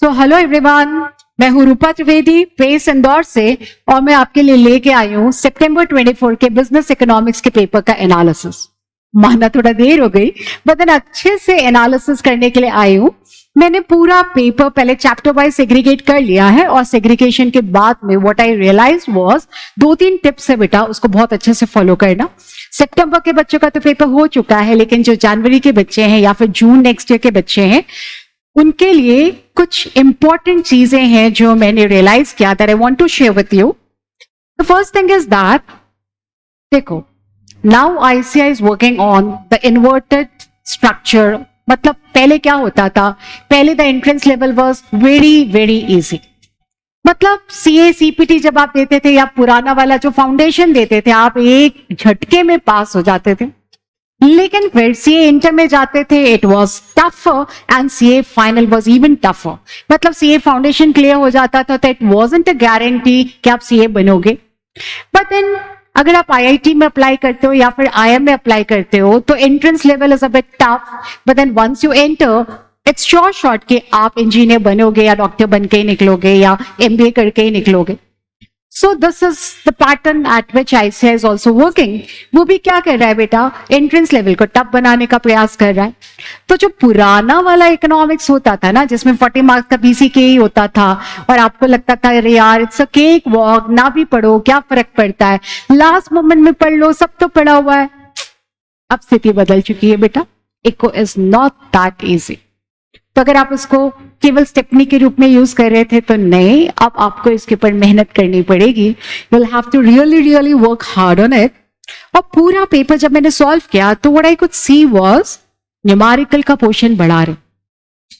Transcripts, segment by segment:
So hello everyone, मैं हूँ रूपा Trivedi pace Indore से और मैं आपके लिए लेके आई हूँ सितंबर 24 के बिजनेस इकोनॉमिक्स के पेपर का एनालिसिस। माना थोड़ा देर हो गई, बट अच्छे से एनालिसिस करने के लिए आई हूँ। मैंने पूरा पेपर पहले चैप्टर वाइज सेग्रीगेट कर लिया है और सेग्रीगेशन के बाद में what I realise was 2-3 tips है बेटा, उसको बहुत अच्छे से फॉलो करना। सितंबर के बच्चों का तो पेपर हो चुका है, लेकिन जो जनवरी के बच्चे हैं या फिर जून नेक्स्ट ईयर के बच्चे हैं उनके लिए कुछ इंपॉर्टेंट चीजें हैं जो मैंने रियलाइज किया that I want to share with you. The first thing is that देखो, now ICI is working on the inverted structure. मतलब पहले क्या होता था, पहले the entrance level was very very easy. मतलब सीए सीपीटी जब आप देते थे या पुराना वाला जो फाउंडेशन देते थे आप एक झटके में पास हो जाते थे। लेकिन फिर सीए इंटर में जाते थे, it was tougher and CA final was even tougher. मतलब सीए फाउंडेशन क्लियर हो जाता था तो इट वाजंट अ गारंटी कि आप सीए बनोगे। बट देन अगर आप आईआईटी में अप्लाई करते हो या फिर आईएम में अप्लाई करते हो तो entrance level is a bit tough, but then once you enter it's sure shot कि आप इंजीनियर बनोगे या डॉक्टर बन के ही निकलोगे या एमबीए करके ही निकलोगे। So this is the pattern at which ICI is also working. वो भी क्या कर रहा है बेटा, एंट्रेंस लेवल को टफ बनाने का प्रयास कर रहा है। तो जो पुराना वाला इकोनॉमिक्स होता था ना, जिसमें 40 मार्क्स का बीसीके ही होता था और आपको लगता था अरे यार इट्स अ केक वॉक, ना भी पढ़ो क्या फर्क पड़ता है, लास्ट मोमेंट में पढ़ लो, सब तो पढ़ा हुआ है। अब स्थिति बदल चुकी है बेटा, eco is not that easy. तो अगर आप उसको केवल स्टेपनी के रूप में यूज कर रहे थे तो नहीं, अब आपको इसके ऊपर मेहनत करनी पड़ेगी। You will have to really work hard on it. और पूरा पेपर जब मैंने सॉल्व किया तो what I could see was numerical का पोर्शन बढ़ा रहे।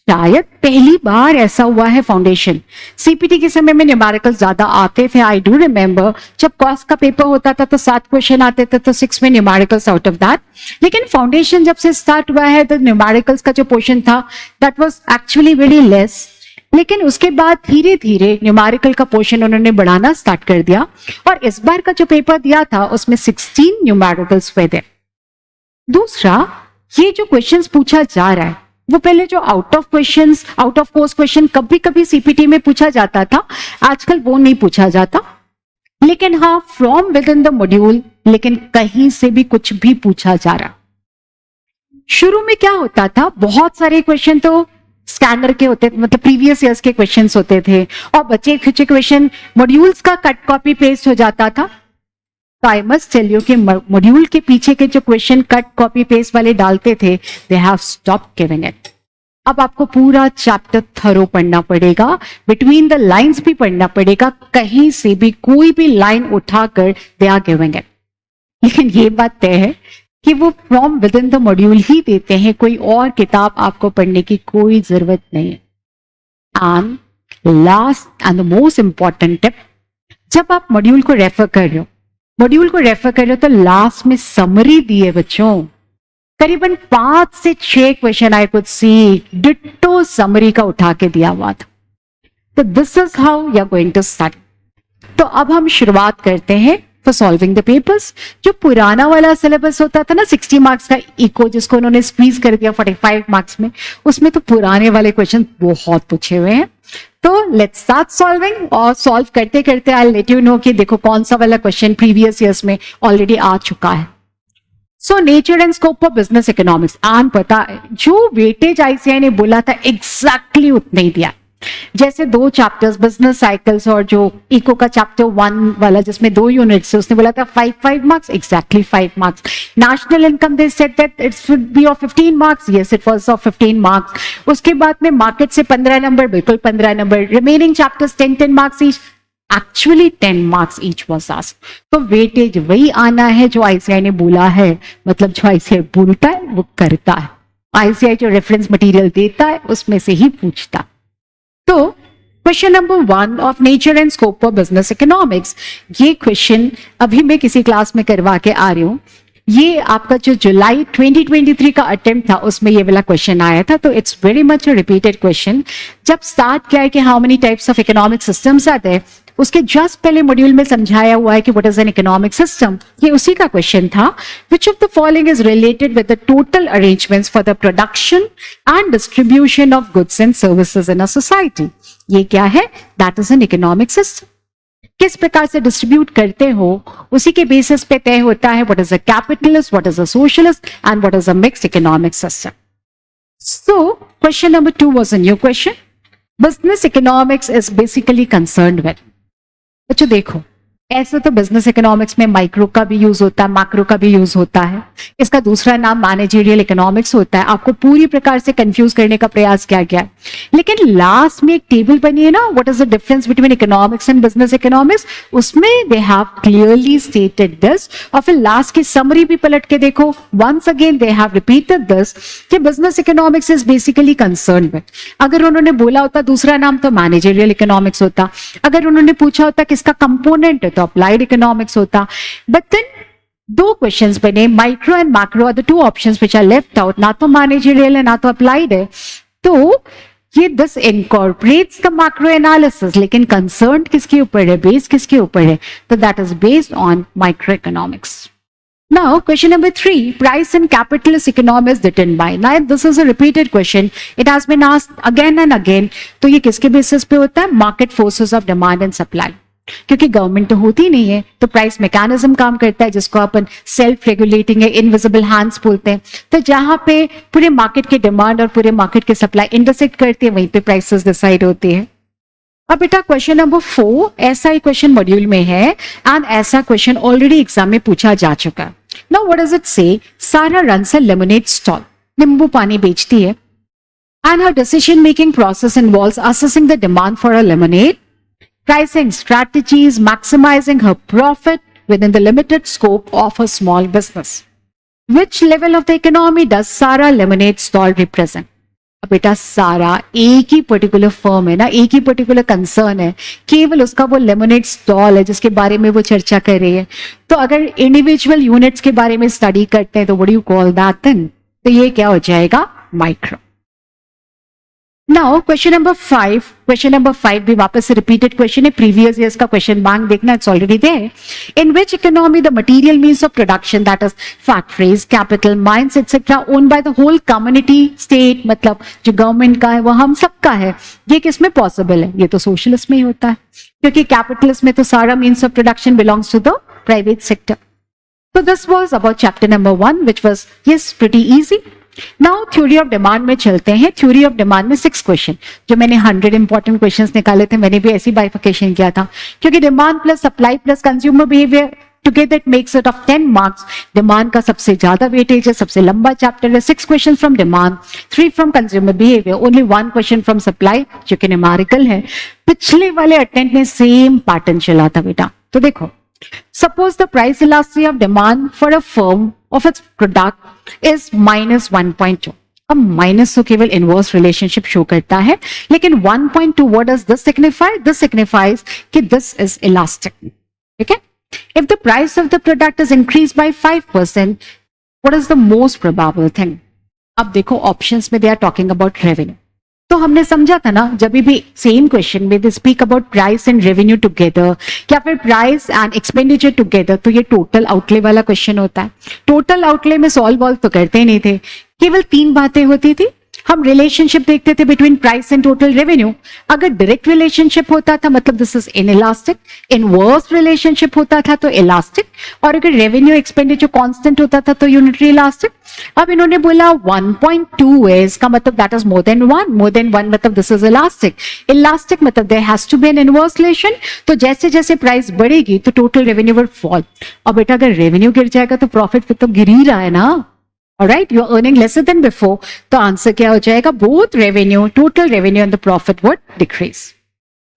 शायद पहली बार ऐसा हुआ है फाउंडेशन। सीपीटी के समय में न्यूमेरिकल ज्यादा आते थे। आई डू रिमेम्बर जब कॉस्ट का पेपर होता था तो 7 क्वेश्चन आते थे तो 6 में न्यूमेरिकल्स आउट ऑफ दैट। लेकिन फाउंडेशन जब से स्टार्ट हुआ है तो न्यूमेरिकल्स का जो पोर्शन था that was actually very less. लेकिन उसके बाद धीरे धीरे न्यूमेरिकल का पोर्शन उन्होंने बढ़ाना स्टार्ट कर दिया और इस बार का जो पेपर दिया था उसमें 16 न्यूमेरिकल्स हुए थे। दूसरा, ये जो क्वेश्चंस पूछा जा रहा है वो पहले जो आउट ऑफ कोर्स क्वेश्चन कभी कभी सीपीटी में पूछा जाता था, आजकल वो नहीं पूछा जाता। लेकिन हाँ, from within the module, लेकिन कहीं से भी कुछ भी पूछा जा रहा। शुरू में क्या होता था, बहुत सारे क्वेश्चन तो स्टैंडर्ड के होते थे, मतलब प्रीवियस ईयर्स के क्वेश्चंस होते थे और बचे खुचे क्वेश्चन मॉड्यूल्स का कट कॉपी पेस्ट हो जाता था। तो आई मस्ट टेल यू कि मॉड्यूल के पीछे के जो क्वेश्चन कट कॉपी पेस्ट वाले डालते थे, they have stopped giving it. अब आपको पूरा चैप्टर थरो पढ़ना पड़ेगा, बिटवीन द लाइंस भी पढ़ना पड़ेगा, कहीं से भी कोई भी लाइन उठाकर दे आर गिविंग इट। लेकिन ये बात तय है कि वो from within the module ही देते हैं, कोई और किताब आपको पढ़ने की कोई जरूरत नहीं है। And last and the most important tip, जब आप मॉड्यूल को रेफर कर रहे हो तो लास्ट में समरी दी है बच्चों। करीबन 5 से 6 question I could see ditto summary का उठा के दिया हुआ था। तो this is how you are going to start. तो अब हम शुरुआत करते हैं फॉर सॉल्विंग द पेपर्स। जो पुराना वाला सिलेबस होता था ना 60 मार्क्स का इको, जिसको उन्होंने स्क्वीज कर दिया 45 मार्क्स में, उसमें तो पुराने वाले क्वेश्चन बहुत पूछे हुए हैं। तो लेट्स स्टार्ट सॉल्विंग और सॉल्व करते करते आई लेट यू नो कि देखो कौन सा वाला क्वेश्चन प्रीवियस ईयर्स में ऑलरेडी आ चुका है। So nature and scope of business economics, आन पता है जो वेटेज आईसीआई ने बोला था एग्जैक्टली उतना ही दिया। जैसे 2 चैप्टर्स बिजनेस साइकिल्स और जो इको का चैप्टर 1 वाला जिसमें 2 यूनिट्स है, उसने बोला था 5 marks, exactly 5 marks. National income they said that it should be of 15 marks, yes it was of 15 marks. उसके बाद में मार्केट से 15 नंबर, बिल्कुल 15 number. Remaining chapters 10 marks each, actually 10 marks each was asked. तो वेटेज वही आना है जो आईसीआई ने बोला है, मतलब जो आईसीआई बोलता है वो करता है। आईसीआई जो रेफरेंस मटेरियल देता है उसमें से ही पूछता। तो question number 1 of nature and scope of business economics, ये क्वेश्चन अभी मैं किसी क्लास में करवा के आ रही हूं। ये आपका जो जुलाई 2023 का अटेम्प्ट था उसमें ये वाला क्वेश्चन आया था। तो it's very much a repeated question. जब स्टार्ट किया है कि how many types of economic systems are there, उसके जस्ट पहले मॉड्यूल में समझाया हुआ है कि what is an economic system, ये उसी का क्वेश्चन था। Which of the following is related with the total arrangements for the production and distribution of goods and services in a society. ये क्या है? That is an economic system. किस प्रकार से डिस्ट्रीब्यूट करते हो उसी के बेसिस पे तय होता है what is a capitalist, what is a socialist and what is a mixed economic system. So question number 2 was a new question. Business economics is basically concerned with, अच्छा देखो ऐसे तो बिजनेस इकोनॉमिक्स में micro का भी use होता है, macro का भी यूज होता है, इसका दूसरा नाम मैनेजरियल इकोनॉमिक्स होता है। आपको पूरी प्रकार से कंफ्यूज करने का प्रयास किया गया है, लेकिन लास्ट में एक टेबल बनी है ना, what is the difference between economics and business economics, उसमें they have clearly stated this. और फिर लास्ट की समरी भी पलट के देखो, once again they have repeated this कि business economics is basically concerned with. अगर उन्होंने बोला होता दूसरा नाम तो मैनेजरियल इकोनॉमिक्स होता, अगर उन्होंने पूछा होता किसका कंपोनेंट है तो अप्लाइड इकोनॉमिक्स होता। बट देन दो क्वेश्चंस बने, micro and macro are the two options which are left out, ना तो मैनेजरियल है ना तो अप्लाइड है। तो ये this incorporates the macro analysis, लेकिन कंसर्न किसके ऊपर है, बेस किसके ऊपर है, तो that is based on micro economics. Now, question number 3, price and capitalist economy is written by. Now, this is a repeated question. It has been asked again and again. तो ये किसके बेसिस पे होता है? Market forces of demand and supply. क्योंकि government तो होती नहीं है तो प्राइस मैकेनिज्म काम करता है, जिसको अपन सेल्फ रेगुलेटिंग है, इनविजिबल हैंड्स बोलते हैं। तो जहां पे पूरे मार्केट के डिमांड और पूरे मार्केट के सप्लाई इंटरसेक्ट करती है, वहीं पे प्राइसेस डिसाइड होती है। अब बेटा क्वेश्चन नंबर 4 ऐसा ही क्वेश्चन मॉड्यूल में है एंड ऐसा क्वेश्चन ऑलरेडी एग्जाम में पूछा जा चुका है। नाउ व्हाट डज इट से? सारा रन्स अ लेमनेड स्टॉल, नींबू पानी बेचती है, and her decision making process involves assessing the demand for a lemonade, pricing strategies, maximizing her profit within the limited scope of a small business. Which level of the economy does Sara Lemonade Stall represent? अब बेटा सारा एक ही particular firm है ना, एक ही particular concern है, केवल उसका वो लेमनेड स्टॉल है जिसके बारे में वो चर्चा कर रही है। तो अगर इंडिविजुअल यूनिट्स के बारे में स्टडी करते हैं तो what do you call that thing? तो ये क्या हो जाएगा? Micro. Now question number 5, question number 5 भी वापस से रिपीटेड क्वेश्चन है, प्रीवियस ईयर्स का क्वेश्चन बैंक देखना, it's already there. In which economy the material means of production, that is factories, capital, mines etcetera, own by the whole community, state, मतलब जो government का है वो हम सबका है, ये किसमें पॉसिबल है? ये तो सोशलिस्ट में ही होता है, क्योंकि कैपिटलिस्ट में तो सारा means of production belongs to the private sector. So this was about chapter number 1, which was, yes, pretty easy. Now theory of demand में चलते हैं। theory of demand में 6 क्वेश्चन, जो मैंने 100 इंपॉर्टेंट क्वेश्चंस निकाले थे, मैंने भी ऐसी बाइफिकेशन किया था, क्योंकि demand plus supply plus consumer behaviour together it makes it of 10 marks. Demand का सबसे ज्यादा वेटेज है, सबसे लंबा चैप्टर है, 6 question from demand, 3 from consumer behaviour, only 1 question from supply जो कि न्यूमेरिकल है। पिछले वाले अटेम्प्ट में सेम पैटर्न चला था बेटा। तो देखो, suppose the price elasticity of demand for a firm of its product is minus 1.2. अब माइनस तो केवल इनवर्स रिलेशनशिप शो करता है, लेकिन 1.2 what does this signify? This signifies कि this is elastic. ठीक है? If the price of the product is increased by 5%, what is the most probable thing? अब देखो ऑप्शंस में they are talking about revenue. तो हमने समझा था ना, जब भी सेम क्वेश्चन में they speak about price and revenue together या फिर प्राइस एंड एक्सपेंडिचर टुगेदर, तो ये टोटल आउटले वाला क्वेश्चन होता है। टोटल आउटले में सॉल्व वॉल्व तो करते ही नहीं थे, केवल 3 बातें होती थी। हम रिलेशनशिप देखते थे between price and total revenue. अगर डायरेक्ट रिलेशनशिप होता था मतलब this is inelastic, inverse relationship होता था तो इलास्टिक, और अगर रेवेन्यू एक्सपेंडिचर कांस्टेंट होता था तो यूनिटरी इलास्टिक। अब इन्होंने बोला 1.2 है, इसका मतलब that is more than 1, more than 1 मतलब दिस इज इलास्टिक, इलास्टिक मतलब there has to be an inverse relation. तो जैसे जैसे प्राइस बढ़ेगी तो टोटल रेवेन्यू विल फॉल। और बेटा अगर रेवेन्यू गिर जाएगा तो प्रॉफिट फिर तो गिर ही रहा है ना। Alright, you are earning lesser than before. तो आंसर क्या हो जाएगा? Both revenue, total revenue and the profit would decrease.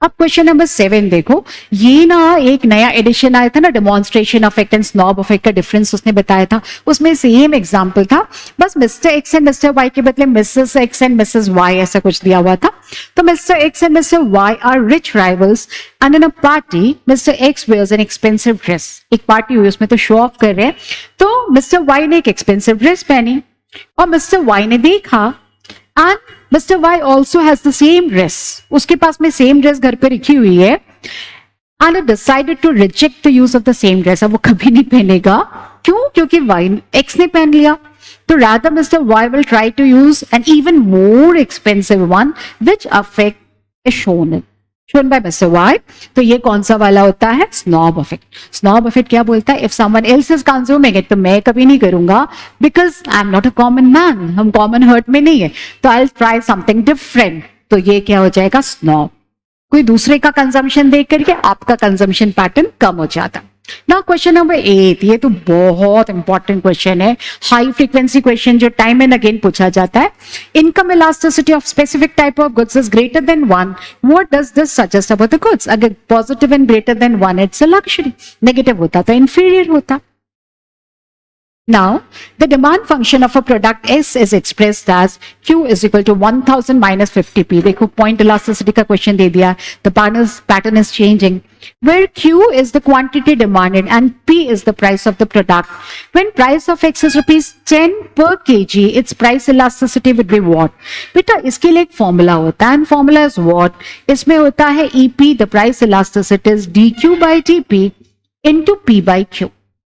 अब क्वेश्चन नंबर 7 देखो, ये ना एक नया एडिशन आया था ना, demonstration effect and snob effect का डिफरेंस उसने बताया था, उसमें सेम एग्जांपल था, बस mister X and mister Y के बदले missus X and missus Y ऐसा कुछ दिया हुआ था। तो mister X and mister Y are rich rivals and in a party mister X wears an expensive dress. एक पार्टी हुई, उसमें तो शो ऑफ कर रहे हैं, तो मिस्टर वाई ने एक एक्सपेंसिव ड्रेस पहनी और मिस्टर वाई ने देखा and mister Y also has the same dress, उसके पास में सेम ड्रेस घर पे रखी हुई है and it decided to reject the use of the same dress. अब वो कभी नहीं पहनेगा. क्यों? क्योंकि Y X ने पहन लिया. तो rather Mr. Y will try to use an even more expensive one which effect is shown by Mr. Y. तो ये कौन सा वाला होता है? Snob effect. Snob effect क्या बोलता है? If someone else is consuming it तो मैं कभी नहीं करूंगा because I'm not a common man. हम common herd में नहीं है. तो I'll try something different. तो ये क्या हो जाएगा? Snob. कोई दूसरे का कंजम्पशन देख करके आपका कंजम्पशन पैटर्न कम हो जाता. नाउ क्वेश्चन नंबर 8, ये तो बहुत इंपॉर्टेंट क्वेश्चन है, हाई फ्रीक्वेंसी क्वेश्चन जो टाइम एंड अगेन पूछा जाता है. Income elasticity of specific type of goods is greater than 1. What does this suggest about the goods? अगर positive and greater than 1 it's a luxury, negative होता तो inferior होता. Now, the demand function of a product S is expressed as Q is equal to 1000 minus 50p. देखो point elasticity का question दे दिया. The pattern is changing. Where Q is the quantity demanded and P is the price of the product. When price of X is rupees 10 per kg, its price elasticity would be what? बेटा इसके लिए एक formula होता है and formula is what? इसमें होता है EP, the price elasticity is dQ by dP into P by Q.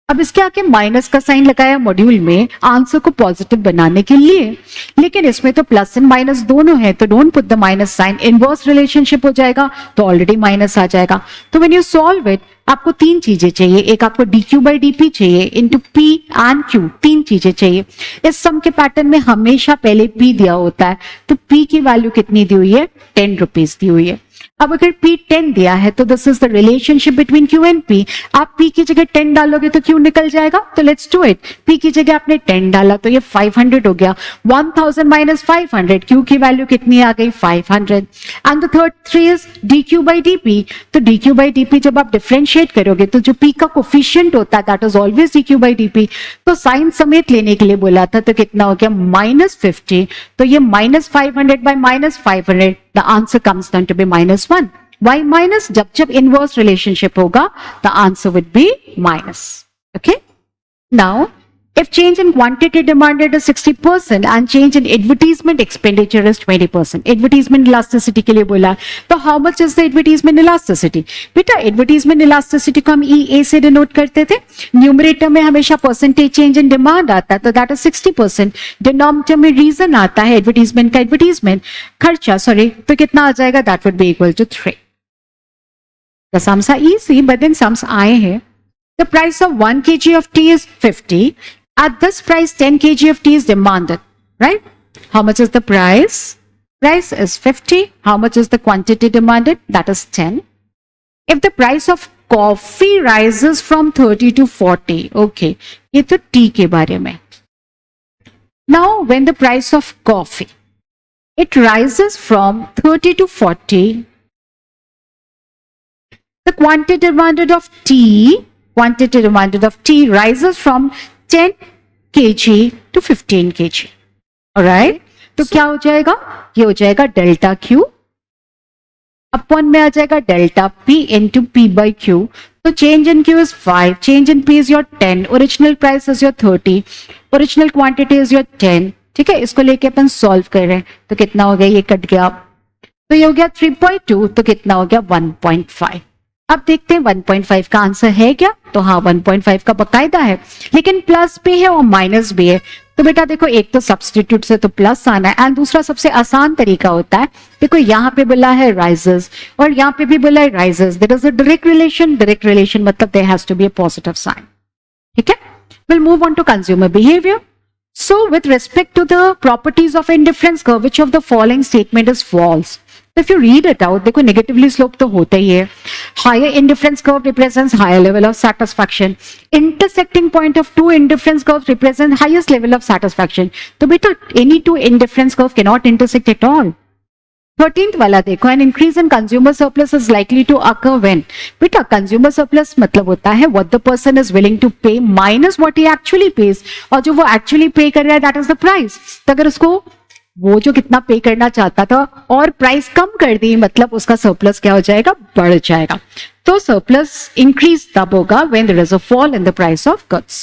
अब इसके आगे माइनस का साइन लगाया मॉड्यूल में आंसर को पॉजिटिव बनाने के लिए, लेकिन इसमें तो प्लस एंड माइनस दोनों है तो don't put the minus sign. Inverse relationship हो जाएगा तो ऑलरेडी माइनस आ जाएगा. तो व्हेन यू सॉल्व इट आपको तीन चीजें चाहिए. एक आपको dq by dp चाहिए इंटू p एंड q, तीन चीजें चाहिए. इस सम के पैटर्न में हमेशा पहले p दिया होता है तो p की वैल्यू कितनी दी हुई है? 10 रुपीज दी हुई है. अब अगर P 10 दिया है तो this is the relationship between Q and P. आप P की जगह 10 डालोगे तो Q निकल जाएगा. तो लेट्स डू इट. P की जगह आपने 10 डाला तो ये 500 हो गया. 1000 माइनस 500, Q की वैल्यू कितनी आ गई? 500. And the third 3 is dQ by dP. तो dQ by dP जब आप डिफरेंशिएट करोगे तो जो P का कोफिशिएंट होता है that is always dQ by dP. तो साइन समेत लेने के लिए बोला था तो कितना हो गया? -50. तो ये -500 by -500, the answer comes down to be -1. Why minus? जब inverse relationship होगा, the answer would be minus. Okay? Now, if change in quantity demanded is 60% and change in advertisement expenditure is 20%, advertisement elasticity के लिए बोला, तो how much is the advertisement elasticity? बेटा advertisement elasticity को हम EA से denote करते थे. न्यूमरेटर में हमेशा परसेंटेज चेंज इन डिमांड आता है तो दैट इज 60%. डिनोमिनेटर में रीजन आता है एडवर्टीजमेंट का, एडवर्टीजमेंट खर्चा, सॉरी, तो कितना आ जाएगा? That would be equal to 3. The sums are easy, but then sums आए हैं. The price of 1 kg of tea is 50. At this price, 10 kg of tea is demanded, right? How much is the price? Price is 50. How much is the quantity demanded? That is 10. If the price of coffee rises from 30 to 40, okay, ये तो tea के बारे में. Now, when the price of coffee, it rises from 30 to 40, the quantity demanded of tea rises from 10 kg to 15 kg. Alright? तो क्या हो जाएगा? ये हो जाएगा डेल्टा Q अपॉन में आ जाएगा delta P into P by Q. तो change in Q is 5, change in P is your 10, original price is your 30, original quantity is your 10. ठीक है, इसको लेके अपन सॉल्व कर रहे हैं तो कितना हो गया? ये कट गया तो ये हो गया 3.2. तो कितना हो गया? 1.5. अब देखते हैं 1.5 का आंसर है क्या? तो हाँ, 1.5 का बकायदा है, लेकिन प्लस भी है और माइनस भी है. तो बेटा देखो, एक तो सब्स्टिट्यूट से तो प्लस आना है एंड दूसरा सबसे आसान तरीका होता है, देखो यहाँ पे बोला है राइजेस और यहाँ पे भी बोला है rises. There is a direct relation मतलब there has to be a positive sign. ठीक है, will move on to consumer behaviour. So with respect to the properties of indifference curve, which of the following statement is false? If you read it out, देखो negatively slope तो होता ही है. Higher indifference curve represents higher level of satisfaction. Intersecting point of two indifference curves represent highest level of satisfaction. तो बेटा any two indifference curve cannot intersect at all. 13th वाला देखो, an increase in consumer surplus is likely to occur when? बेटा consumer surplus मतलब होता है what the person is willing to pay minus what he actually pays, और जो वो actually pay कर रहा है that is the price. तो अगर उसको वो जो कितना पे करना चाहता था और प्राइस कम कर दी मतलब उसका सरप्लस क्या हो जाएगा? बढ़ जाएगा. तो सरप्लस इंक्रीज तब होगा when there is a fall in the price of goods.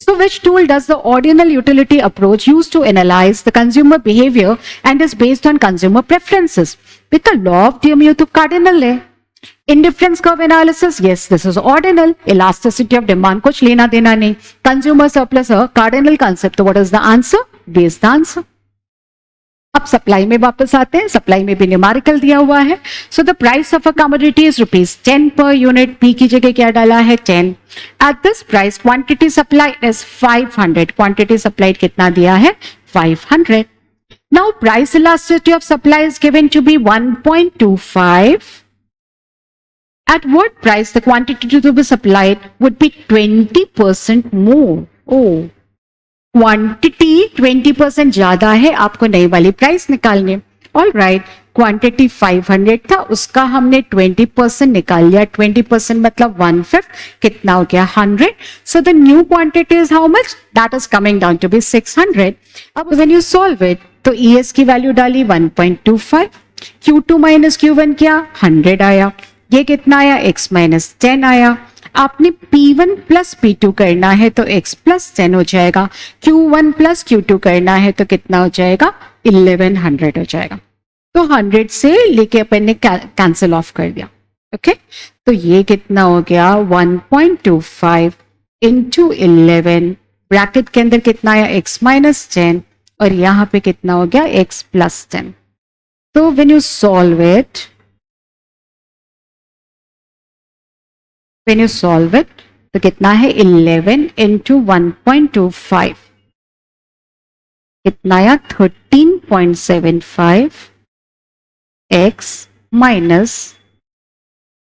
So which tool does the ordinal utility approach use to analyze the consumer behavior and is based on consumer preferences? बेटा law of DMU तो cardinal है. Indifference curve analysis, yes, this is ordinal. Elasticity of demand, कुछ लेना देना नहीं. Consumer surplus, cardinal concept. तो what is the answer? B is the answer. अब supply में वापस आते हैं. सप्लाई में भी न्यूमेरिकल दिया हुआ है. So the price of a commodity is ₹10 per unit. P की जगह क्या डाला है? 10. At this price quantity supplied is 500. Quantity supplied कितना दिया है? 500. Now price elasticity of supply is given to be 1.25. At what price the quantity to be supplied would be 20% more? Oh, quantity 20% ज्यादा है, आपको नई वाली प्राइस निकालनी. All right, quantity 500 था, उसका हमने 20% निकाल लिया. 20% मतलब 1/5, कितना हो गया? 100. So the new quantity is how much? That is coming down to be 600. अब व्हेन यू सॉल्व इट तो ES की वैल्यू डाली 1.25. Q2 माइनस Q1 क्या? 100 आया. ये कितना आया? X माइनस 10 आया. आपने P1 प्लस P2 करना है तो X प्लस 10 हो जाएगा. Q1 प्लस Q2 करना है तो कितना हो जाएगा? 1100 हो जाएगा. तो 100 से लेके अपन ने कैंसिल ऑफ कर दिया. ओके, तो ये कितना हो गया? 1.25 इंटू 11, ब्रैकेट के अंदर कितना आया? X माइनस 10, और यहाँ पे कितना हो गया? X plus 10. तो व्हेन यू सॉल्व इट, तो कितना है? 11 इंटू 1.25, कितना आया? 13.75. X माइनस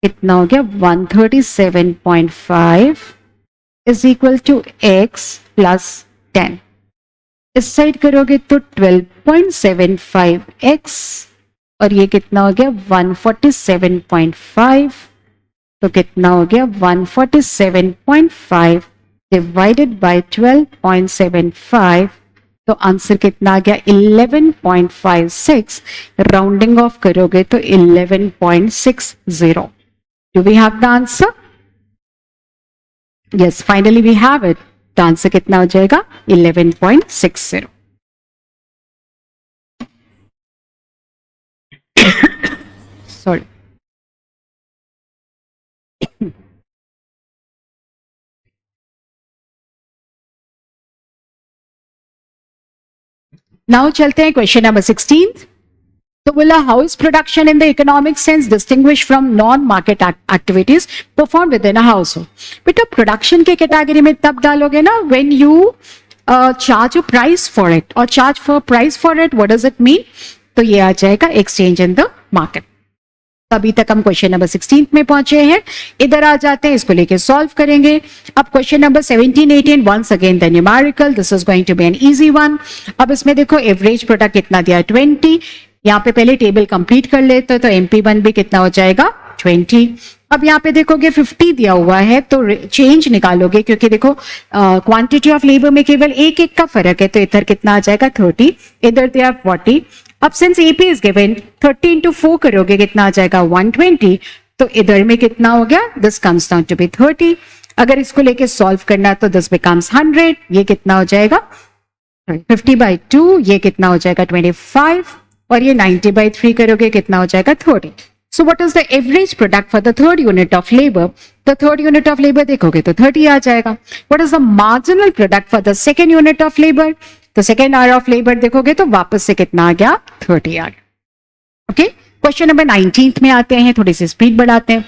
कितना हो गया? 137.5 is equal to X plus 10. इस साइड करोगे तो 12.75X, और ये कितना हो गया? 147.5. तो कितना हो गया? 147.5 डिवाइडेड बाय 12.75. तो आंसर कितना आ गया? 11.56. राउंडिंग ऑफ करोगे तो 11.60. Do we have the answer? Yes, finally we have it. तो आंसर कितना हो जाएगा? 11.60. सॉरी. नाउ चलते हैं क्वेश्चन नंबर 16. तो बोला, how is production in the economic sense distinguish from non market activities perform within a household. बेटा production के कैटेगरी में तब डालोगे ना when you charge a price for it. और charge for price for it, what does it mean? तो ये आ जाएगा एक्सचेंज इन द मार्केट. अभी तक हम क्वेश्चन नंबर 16 में पहुंचे हैं. इधर आ जाते हैं, इसको लेके सॉल्व करेंगे. अब question number 17, 18, once again the numerical. This is going to be an easy one. अब इसमें देखो एवरेज प्रोडक्ट कितना दिया है? 20. यहाँ पे पहले टेबल कंप्लीट कर लेते तो MP1 भी कितना हो जाएगा? 20. अब यहाँ पे देखोगे 50 दिया हुआ है तो चेंज निकालोगे, क्योंकि देखो क्वांटिटी ऑफ लेबर में केवल एक का फर्क है, तो इधर कितना आ जाएगा? 30. इधर दिया 40. अब since AP is given, 30 into 4 करोगे कितना आ जाएगा? 120. तो इधर में कितना हो गया? This comes down to be 30. अगर इसको लेके सॉल्व करना तो दिस बिकम्स 100. ये कितना हो जाएगा? 50/2. ये कितना हो जाएगा? 25. और ये 90/3 करोगे कितना हो जाएगा? 30. सो what is the average product for the third unit of labour? तो थर्ड यूनिट ऑफ लेबर देखोगे तो 30 आ जाएगा. What is the marginal product for the second unit of labour? तो सेकेंड आवर ऑफ लेबर देखोगे तो वापस से कितना आ गया? 30 आ गया. ओके, क्वेश्चन नंबर 19 में आते हैं, थोड़ी सी स्पीड बढ़ाते हैं.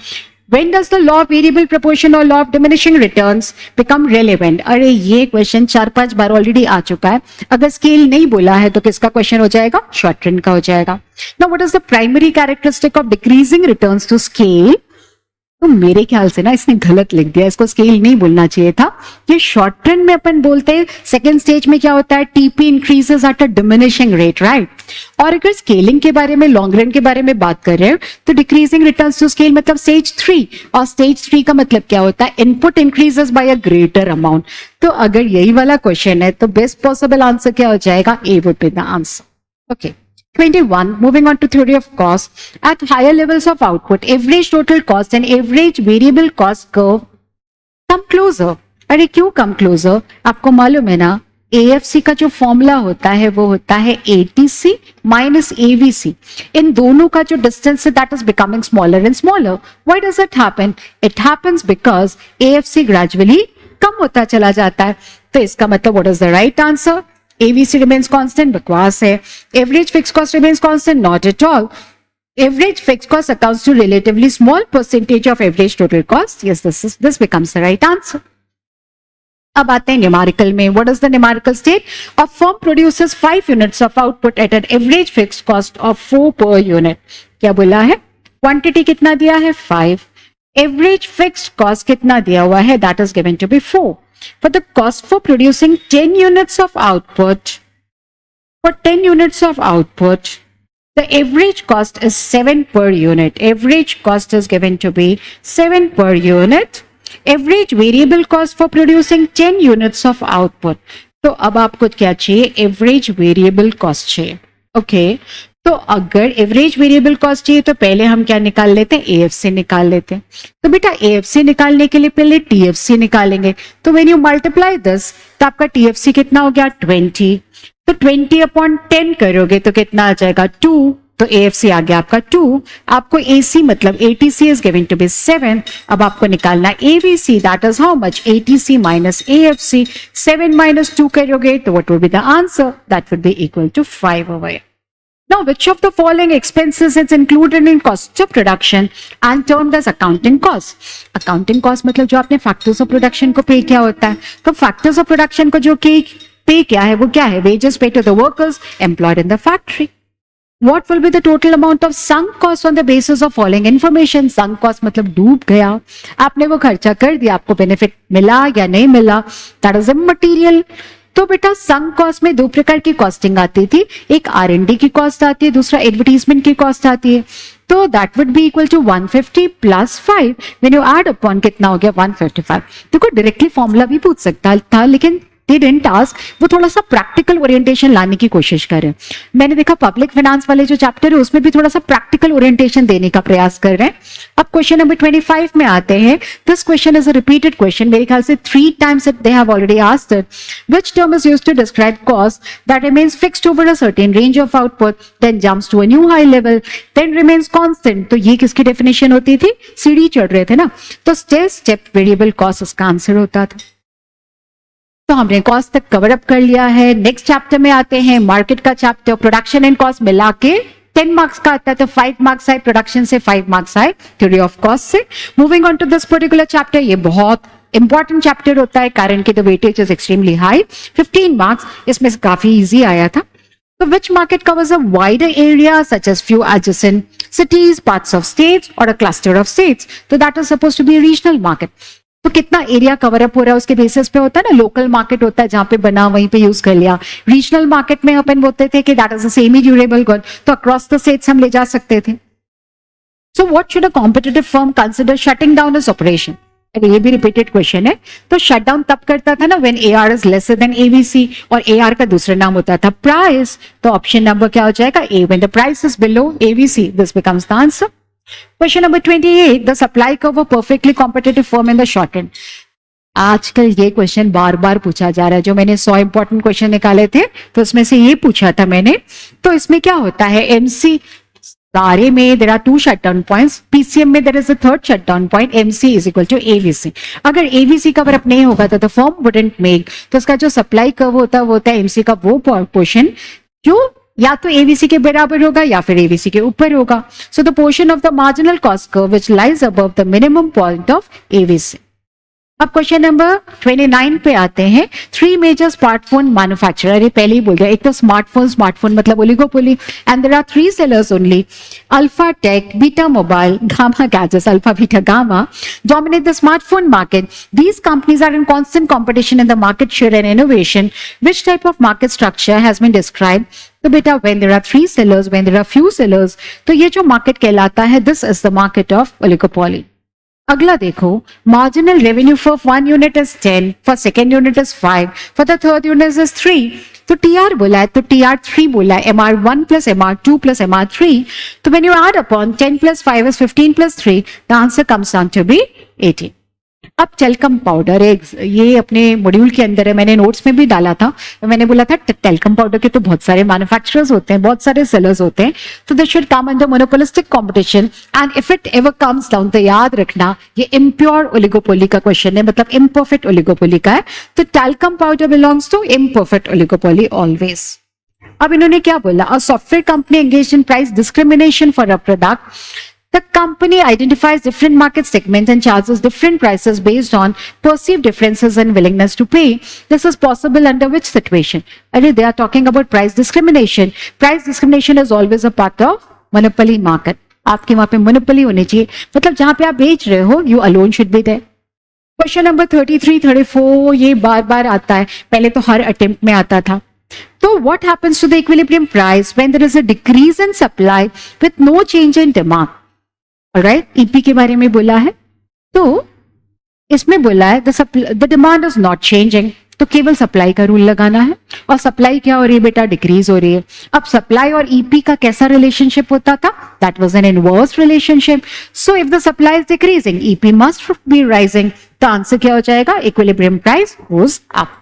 When does the law of variable proportion or law of diminishing returns become relevant? अरे ये क्वेश्चन 4-5 बार ऑलरेडी आ चुका है. अगर स्केल नहीं बोला है तो किसका क्वेश्चन हो जाएगा? शॉर्ट ट्रेंड का हो जाएगा. Now what is the primary characteristic of decreasing returns to scale? तो मेरे ख्याल से ना इसने गलत लिख दिया, इसको स्केल नहीं बोलना चाहिए था. ये शॉर्ट ट्रेंड में अपन बोलते हैं. सेकेंड स्टेज में क्या होता है? TP increases at a diminishing rate, right? और अगर स्केलिंग के बारे में, लॉन्ग रन के बारे में बात कर रहे हो तो डिक्रीजिंग रिटर्न्स टू स्केल मतलब स्टेज 3. और स्टेज 3 का मतलब क्या होता है? Input increases by a greater amount. तो अगर यही वाला क्वेश्चन है तो बेस्ट पॉसिबल आंसर क्या हो जाएगा? A would be the answer. Okay, 21. Moving on to theory of cost. At higher levels of output, average total cost and average variable cost curve come closer. अरे क्यों come closer? आपको मालूम है ना, AFC का जो फॉर्मूला होता है वो होता है एटीसी माइनस एवीसी. इन दोनों का जो डिस्टेंस है that is becoming smaller and smaller. Why does it happen? It happens because AFC gradually कम होता चला जाता है. तो इसका मतलब what is the right answer? AVC remains constant, बकवास है. Average fixed cost remains constant, not at all. Average fixed cost accounts to relatively small percentage of average total cost. Yes, this becomes the right answer. अब आते हैं numerical में. What is the numerical state? A firm produces 5 units of output at an average fixed cost of 4 per unit. क्या बोला है? Quantity कितना दिया है? 5. Average fixed cost कितना दिया हुआ है? That is given to be 4. For the cost for producing 10 units of output, for 10 units of output, the average cost is 7 per unit. Average cost is given to be 7 per unit. Average variable cost for producing 10 units of output. तो अब आपको क्या चाहिए? Average variable cost चाहिए. Okay. तो अगर average variable cost चाहिए तो पहले हम क्या निकाल लेते हैं? एएफसी निकाल लेते हैं. तो बेटा एएफसी निकालने के लिए पहले टीएफसी निकालेंगे. तो व्हेन यू मल्टीप्लाई दिस तो आपका टीएफसी कितना हो गया? 20. तो 20/10 करोगे तो कितना आ जाएगा? 2. तो एएफसी आ गया आपका 2. आपको एसी मतलब ATC is given to be 7. अब आपको निकालना AVC, that is how much? ATC minus AFC. 7 minus 2 करोगे तो what would be the answer? That would be equal to 5 over here. Now, which of the following expenses is included in cost of production and termed as accounting cost? Accounting cost मतलब जो आपने factors of production को पे किया होता है. तो factors of production को जो पे किया है वो क्या है? Wages paid to the workers employed in the factory. What will be the total amount of sunk cost on the basis of following information? Sunk cost मतलब डूब गया. आपने वो खर्चा कर दिया, आपको बेनिफिट मिला या नहीं मिला, that is immaterial. तो बेटा संक कॉस्ट में 2 प्रकार की कॉस्टिंग आती थी. एक R&D की कॉस्ट आती है, दूसरा एडवर्टीजमेंट की कॉस्ट आती है. तो that would be equal to 150 plus 5. When you add upon कितना हो गया? 155. देखो डायरेक्टली फॉर्मूला भी पूछ सकता था लेकिन they didn't ask. वो थोड़ा सा प्रैक्टिकल ओरिएंटेशन लाने की कोशिश कर रहे हैं. मैंने देखा पब्लिक फाइनेंस वाले जो चैप्टर है उसमें भी थोड़ा सा प्रैक्टिकल ओरिएंटेशन देने का प्रयास कर रहे हैं. अब क्वेश्चन नंबर 25 में आते हैं. This question is a repeated question. मेरे ख्याल से 3 times they have already asked it. Which term is used to describe cost that remains fixed over a certain range of output then jumps to a new high level then remains constant? तो ये किसकी definition होती थी? सीढ़ी चढ़ रहे थे ना, तो स्टेप स्टेप वेरिएबल कॉस्ट इसका आंसर होता था. तो हमने कॉस्ट तक कवर अप कर लिया है. नेक्स्ट चैप्टर में आते हैं, मार्केट का चैप्टर. प्रोडक्शन एंड कॉस्ट मिला के 10 मार्क्स का आता है. तो 5 मार्क्स आए प्रोडक्शन से, 5 मार्क्स आए थ्योरी ऑफ कॉस्ट से. Moving on to this particular chapter. ये बहुत इंपॉर्टेंट चैप्टर होता है कारण कि the weightage is extremely high. 15 marks इसमें से काफी इजी आया था. So which market covers a wider area such as few adjacent cities, parts of states or a cluster of states? So that is supposed to be a regional market. तो कितना area cover up हो रहा है उसके basis पे होता है ना. लोकल मार्केट होता है जहां पे बना वहीं पे यूज कर लिया. रीजनल मार्केट में अपन बोलते थे कि that is the semi durable good, तो अक्रॉस द स्टेट्स हम ले जा सकते थे. So what should a competitive firm consider shutting down its operation? ये भी रिपीटेड क्वेश्चन है. तो शट डाउन तब करता था ना when AR is lesser than AVC, और एआर का दूसरा नाम होता था प्राइस. तो ऑप्शन नंबर क्या हो जाएगा? A. When the price is below AVC. This becomes the answer. Question number 28. The supply curve of perfectly competitive firm in the short run. आजकल ये क्वेश्चन बार बार पूछा जा रहा है. जो मैंने 100 इंपॉर्टेंट क्वेश्चन निकाले थे तो उसमें से ये पूछा था मैंने. तो इसमें क्या होता है? एमसी सारे में there are 2 shutdown points. PCM में there is a 3rd shutdown point. MC is equal to AVC. अगर एवीसी कवर अप नहीं होगा तो द फर्म वुडंट मेक. तो इसका जो सप्लाई कर्व होता है वो होता है एमसी का वो पोर्शन जो या तो एवीसी के बराबर होगा या फिर एवीसी के ऊपर होगा. So the portion of the marginal cost curve which lies above the minimum point of AVC. अब क्वेश्चन नंबर 29 पे आते हैं. 3 मेजर स्मार्टफोन मैन्युफैक्चरर. अरे पहले ही बोल दिया. एक तो स्मार्टफोन मतलब oligopoly, and there are 3 sellers only. Alpha tech, beta mobile, gamma gadgets. Alpha, beta, gamma dominate the smartphone market. These companies are in constant competition in the market share and innovation. Which type of market structure has been described? तो बेटा when there are 3 sellers, when there are few sellers, तो ये जो market कहलाता है, this is the market of oligopoly. अगला देखो, marginal revenue for 1 unit is 10, for second unit is 5, for the third unit is 3. तो टीआर बोला है तो टीआर 3 बोला है. MR1 plus MR2 plus MR3. तो when you add upon 10 plus 5 is 15 plus 3, the answer comes down to be 18. अब talcum powder ये अपने मॉड्यूल के अंदर है, मैंने नोट्स में भी डाला था। मैंने बोला था टेल्कम पाउडर के तो बहुत सारे मैन्युफैक्चरर्स होते हैं, बहुत सारे सेलर्स होते हैं, तो they should come under monopolistic competition and if it ever comes down, तो याद रखना ये इम्प्योर ओलिगोपोली का क्वेश्चन है, मतलब इम्परफेक्ट ओलिगोपोली का है, तो talcum powder belongs to imperfect oligopoly always. अब इन्होंने क्या बोला, a software company engaged in price discrimination for a product, the company identifies different market segments and charges different prices based on perceived differences in willingness to pay. This is possible under which situation? They are talking about price discrimination. Price discrimination is always a part of monopoly market. आपके वहां पे monopoly होनी चाहिए, मतलब जहां पे आप बेच रहे हो, you alone should be there. Question number 33, 34 ये बार बार आता है, पहले तो हर अटेम्प्ट में आता था। तो what happens to the equilibrium price when there is a decrease in supply with no change in demand? Right, EP के बारे में बोला है, तो इसमें बोला है the demand is not changing, तो केवल सप्लाई का रूल लगाना है, और सप्लाई क्या हो रही है बेटा, डिक्रीज हो रही है। अब सप्लाई और ईपी का कैसा रिलेशनशिप होता था, that was an inverse relationship, so if the supply is decreasing EP must be rising, तो आंसर क्या हो जाएगा, equilibrium price goes up.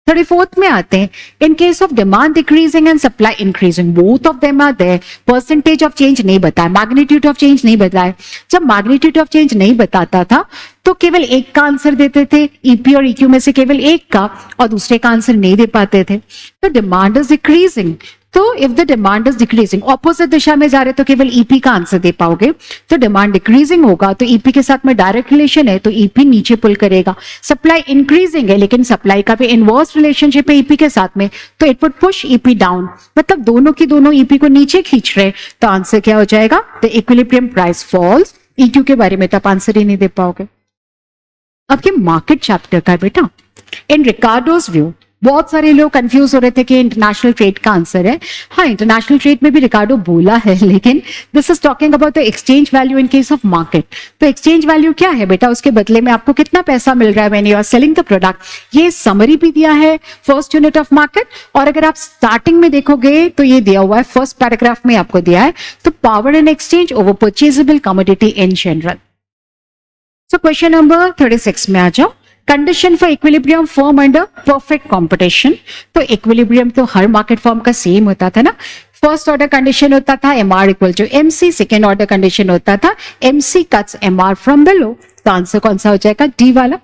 34th में आते हैं, in case of demand decreasing and supply increasing, both of them are there, percentage of change नहीं बताया, magnitude of change नहीं बताया। जब मैग्नीट्यूड ऑफ चेंज नहीं बताता था तो केवल एक का आंसर देते थे, ईपी और ईक्यू में से केवल एक का, और दूसरे का आंसर नहीं दे पाते थे। तो डिमांड इज डिक्रीजिंग, तो if the demand is decreasing, opposite दिशा में जा रहे तो केवल ईपी का आंसर दे पाओगे, तो डिमांड डिक्रीजिंग होगा तो ईपी के साथ में डायरेक्ट रिलेशन है, तो ईपी नीचे पुल करेगा। सप्लाई इंक्रीजिंग है लेकिन सप्लाई का भी इनवर्स रिलेशनशिप है ईपी के साथ में, तो it would push EP down, मतलब दोनों की दोनों ईपी को नीचे खींच रहे, तो आंसर क्या हो जाएगा, the equilibrium price falls. EQ के बारे में तो आप आंसर ही नहीं दे पाओगे। अब ये मार्केट चैप्टर का बेटा, इन रिकार्डोज व्यू बहुत सारे लोग कंफ्यूज हो रहे थे कि इंटरनेशनल ट्रेड का आंसर है। हाँ, इंटरनेशनल ट्रेड में भी रिकार्डो बोला है, लेकिन this is talking about the exchange value in case of market. तो एक्सचेंज वैल्यू क्या है बेटा, उसके बदले में आपको कितना पैसा मिल रहा है when you are selling the product, ये समरी भी दिया है फर्स्ट यूनिट ऑफ मार्केट, और अगर आप स्टार्टिंग में देखोगे तो ये दिया हुआ है फर्स्ट पैराग्राफ में आपको दिया है, तो power and exchange over purchasable commodity in general. So question number 36 में आ जाओ, condition for equilibrium form under perfect competition. तो इक्विलिब्रियम तो हर मार्केट फॉर्म का सेम होता था ना, फर्स्ट ऑर्डर कंडीशन होता था MR equal to MC, second order condition होता था MC cuts MR from below, तो आंसर कौन सा हो जाएगा, डी वाला।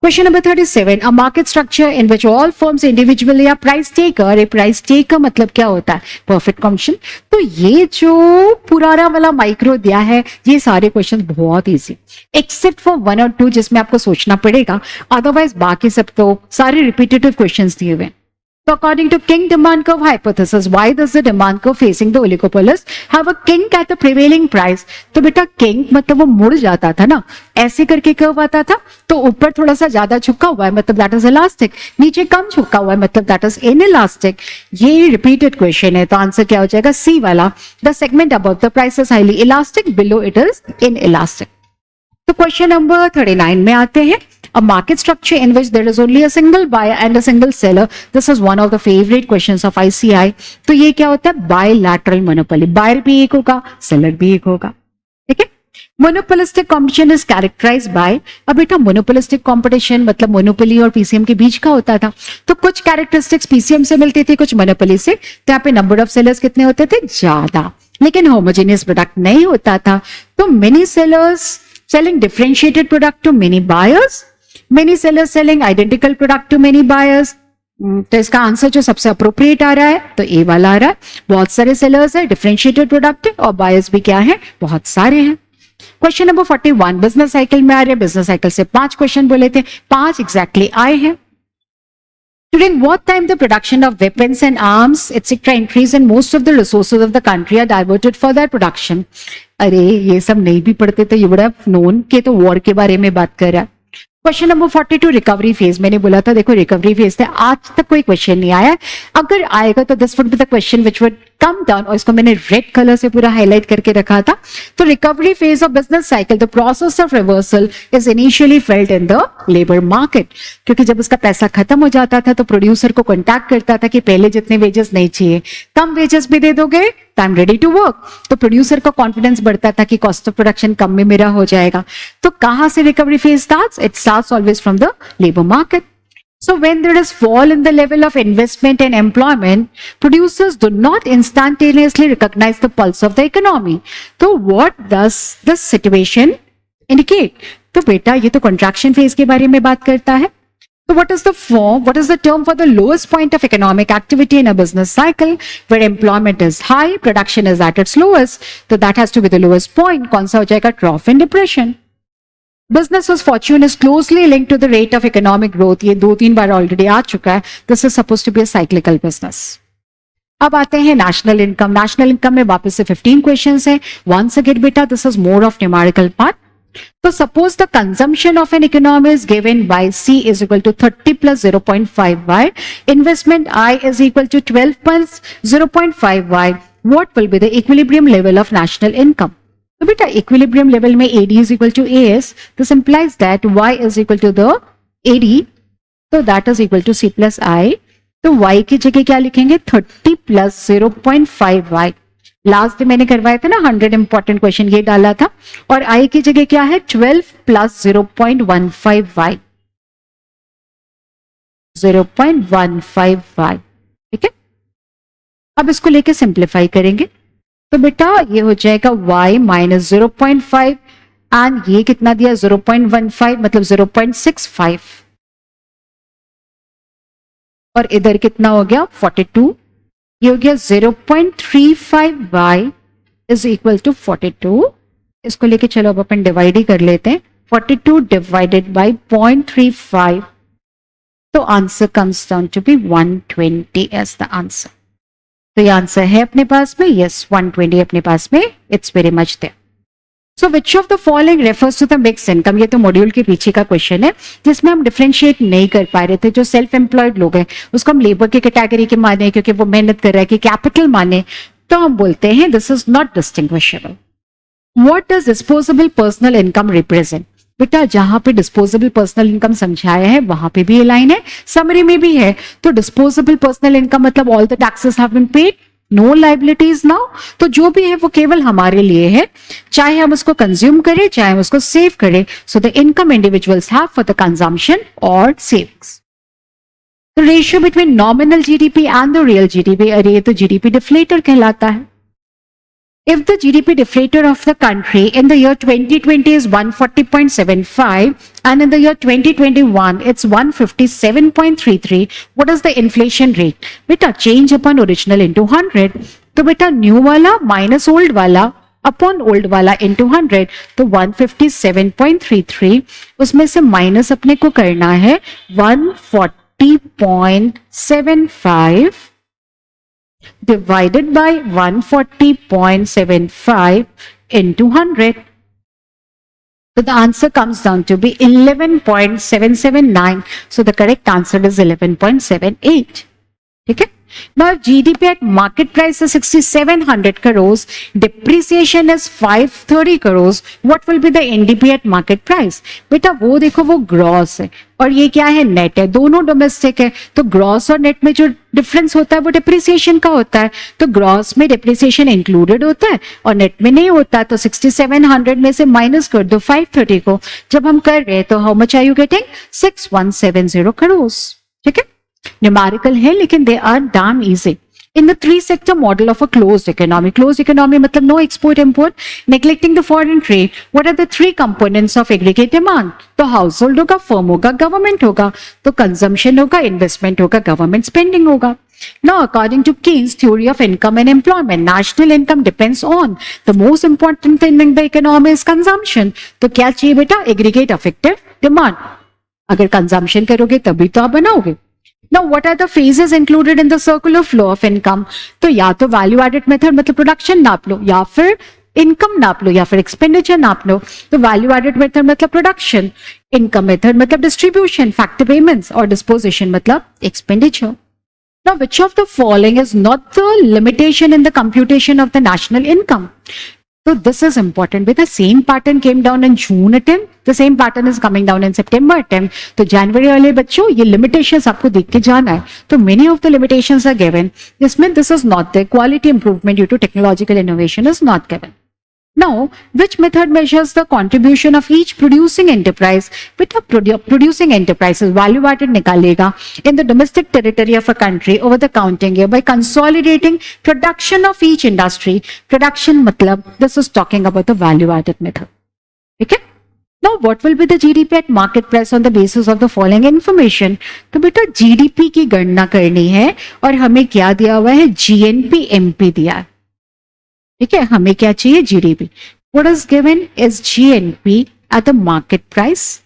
Question number 37, a market structure in which all firms individually are price taker। a price taker मतलब क्या होता है, perfect competition। तो ये जो पुराना वाला माइक्रो दिया है, ये सारे क्वेश्चन बहुत इजी, एक्सेप्ट फॉर 1 और 2 जिसमें आपको सोचना पड़ेगा, अदरवाइज बाकी सब तो सारे रिपीटेटिव क्वेश्चंस दिए हुए हैं। So according to King demand curve hypothesis, why does the demand curve facing the oligopolist have a kink at the prevailing price? तो बेटा kink मतलब वो मुड़ जाता था ना, ऐसे करके कर्व आता था, तो ऊपर थोड़ा सा ज्यादा झुका हुआ है मतलब दैट इज इलास्टिक, नीचे कम झुका हुआ है मतलब दैट इज इनइलास्टिक। ये रिपीटेड क्वेश्चन है, तो आंसर क्या हो जाएगा, सी वाला। The segment above the price is highly elastic, below it is inelastic. तो क्वेश्चन नंबर 39 में आते हैं, a market structure in which there is only a single buyer and a single seller। This is one of the favorite questions of ICI। तो ये क्या होता है, bilateral monopoly, buyer भी एक होगा, seller भी एक होगा, ठीक है। Monopolistic competition is characterised by, अब बेटा मोनोपोलिस्टिक कॉम्पिटिशन मतलब मोनोपोली और पीसीएम के बीच का होता था, तो कुछ कैरेक्टरिस्टिक्स पीसीएम से मिलती थी, कुछ मोनोपोली से, तो यहाँ पे नंबर ऑफ सेलर्स कितने होते थे, ज्यादा, लेकिन होमोजेनियस प्रोडक्ट नहीं होता था। तो many sellers selling differentiated product to many buyers, many sellers selling identical product to many buyers. तो इसका आंसर जो सबसे अप्रोप्रिएट आ रहा है तो ए वाला आ रहा है, बहुत सारे सेलर्स है, डिफरेंशिएटेड प्रोडक्ट है, और बायर्स भी क्या है, बहुत सारे हैं। क्वेश्चन नंबर 41 बिजनेस साइकिल में आ रहे हैं, बिजनेस साइकिल से 5 क्वेश्चन बोले थे, 5 एग्जैक्टली आए हैं। During what time the production of weapons and arms etc. increase and most of the resources of the country are diverted for their production? अरे ये सब नहीं भी पढ़ते तो you would have known के तो वॉर के बारे में बात कर रहा है। क्वेश्चन नंबर 42 रिकवरी फेज, मैंने बोला था देखो रिकवरी फेज थे, आज तक कोई क्वेश्चन नहीं आया, अगर आएगा तो this would be the question which would come down, और इसको मैंने रेड कलर से पूरा हाईलाइट करके रखा था, तो recovery phase of business cycle, the process of reversal is initially felt in the labour market. क्योंकि जब उसका पैसा खत्म हो जाता था तो प्रोड्यूसर को कॉन्टैक्ट करता था कि पहले जितने वेजेस नहीं चाहिए, कम वेजेस भी दे दोगे, I am ready to work. तो प्रोड्यूसर का कॉन्फिडेंस बढ़ता था कि कॉस्ट ऑफ प्रोडक्शन कम में मेरा हो जाएगा। तो कहां से recovery phase starts? It starts always from the labour market. So when there is fall in the level of investment and employment, producers do not instantaneously recognize the pulse of the economy. So what does this situation indicate? तो बेटा ये तो contraction phase के बारे में बात करता है. So what is the term for the lowest point of economic activity in a business cycle where employment is high, production is at its lowest? So that has to be the lowest point. कौन सा हो जाएगा? Trough and depression. Business whose fortune is closely linked to the rate of economic growth. ये 2-3 बार already आ चुका है. This is supposed to be a cyclical business. अब आते हैं नेशनल इनकम. नेशनल इनकम में वापस से 15 क्वेश्चंस हैं. Once again बेटा, this is more of numerical part. So suppose the consumption of an economy is given by C is equal to 30 plus 0.5y. Investment I is equal to 12 plus 0.5y. What will be the equilibrium level of national income? तो बेटा equilibrium level में AD is equal to AS, this implies that Y is equal to the AD, so that is equal to C plus I. तो Y की जगह क्या लिखेंगे? 30 plus 0.5y. Last में मैंने करवाया था ना 100 इंपॉर्टेंट क्वेश्चन, ये डाला था. और I की जगह क्या है? 12 plus 0.15y. 0.15y. ठीक है, अब इसको लेके सिंप्लीफाई करेंगे. तो बेटा ये हो जाएगा y माइनस 0.5 एंड ये कितना दिया? 0.15 मतलब 0.65, और इधर कितना हो गया? 42. ये हो गया 0.35y इज इक्वल टू 42. इसको लेके चलो अब अपन डिवाइड ही कर लेते हैं. 42 डिवाइडेड बाय 0.35, तो answer comes down to be 120 as the answer. तो ये आंसर है अपने पास में. यस, 120 अपने पास में. It's very much there. So which of the following refers to the mix income? ये तो मॉड्यूल के पीछे का क्वेश्चन है जिसमें हम डिफरेंशिएट नहीं कर पा रहे थे. जो सेल्फ एम्प्लॉयड लोग हैं उसको हम लेबर के कैटेगरी के माने क्योंकि वो मेहनत कर रहा है, कि कैपिटल माने तो हम बोलते हैं this is not distinguishable. What does disposable personal income represent? बेटा जहां पे डिस्पोजेबल पर्सनल इनकम समझाया है वहां पे भी ये लाइन है, समरी में भी है. तो डिस्पोजेबल पर्सनल इनकम मतलब all the taxes have been paid, no liabilities now. तो जो भी है वो केवल हमारे लिए है, चाहे हम उसको कंज्यूम करें चाहे हम उसको सेव करें. So the income individuals have for the consumption और savings. The ratio between nominal GDP and the real GDP, अरे ये तो जीडीपी डिफ्लेटर कहलाता है. If the GDP deflator of the country in the year 2020 is 140.75 and in the year 2021 it's 157.33, what is the inflation rate? बेटा change upon original into 100. तो बेटा new वाला minus old वाला upon old वाला into 100, तो 157.33. उसमें से minus अपने को करना है 140.75 divided by 140.75 into 100. So the answer comes down to be 11.779. So the correct answer is 11.78. ठीक है. Now if GDP at market price is 6,700 crores, depreciation is 530 crores, what will be the NDP at market price? बेटा वो देखो वो gross है और ये क्या है? नेट है. दोनों डोमेस्टिक है तो ग्रॉस और नेट में जो डिफरेंस होता है वो डिप्रिसिएशन का होता है. तो ग्रॉस में डिप्रिसिएशन इंक्लूडेड होता है और नेट में नहीं होता. तो 6,700 में से माइनस कर दो 530 को. जब हम कर रहे हैं तो how much are you getting? 6,170 crores. ठीक है, न्यूमेरिकल है लेकिन they are damn easy. In the three sector model of a closed economy मतलब no export import, neglecting the foreign trade, what are the three components of aggregate demand? तो household होगा, firm होगा, government होगा. तो consumption होगा, investment होगा, government spending होगा. Now according to Keynes theory of income and employment, national income depends on the most important thing in the economy is consumption. तो क्या चाहिए बेटा? aggregate effective demand. अगर consumption करोगे तभी तो आप बनाओगे. Now, what are the phases included in the circular flow of income? तो या तो वैल्यू एडेड मेथड मतलब प्रोडक्शन नाप लो, या फिर इनकम नाप लो, या फिर एक्सपेंडिचर नाप लो. तो वैल्यू एडेड मेथड मतलब प्रोडक्शन, इनकम मेथड मतलब डिस्ट्रीब्यूशन, फैक्टर पेमेंट्स, और डिस्पोजिशन मतलब expenditure. Now, which of the following is not the limitation in the computation of the national income? So this is important. With the same pattern came down in June attempt, the same pattern is coming down in September attempt. तो January वाले बच्चों ये limitations आपको देख के जाना है. तो many of the limitations are given. इसमें this is not there. Quality improvement due to technological innovation is not given. Now, which method measures the contribution of each producing enterprise? With a producing enterprises value added निकालेगा in the domestic territory of a country over the counting year by consolidating production of each industry. Production मतलब this is talking about the value added method. Okay? Now, what will be the GDP at market price on the basis of the following information? तो बेटा GDP की गणना करनी है और हमें क्या दिया हुआ है? GNP MP दिया है. ठीक है, हमें क्या चाहिए? GDP. What is given is GNP at the market price.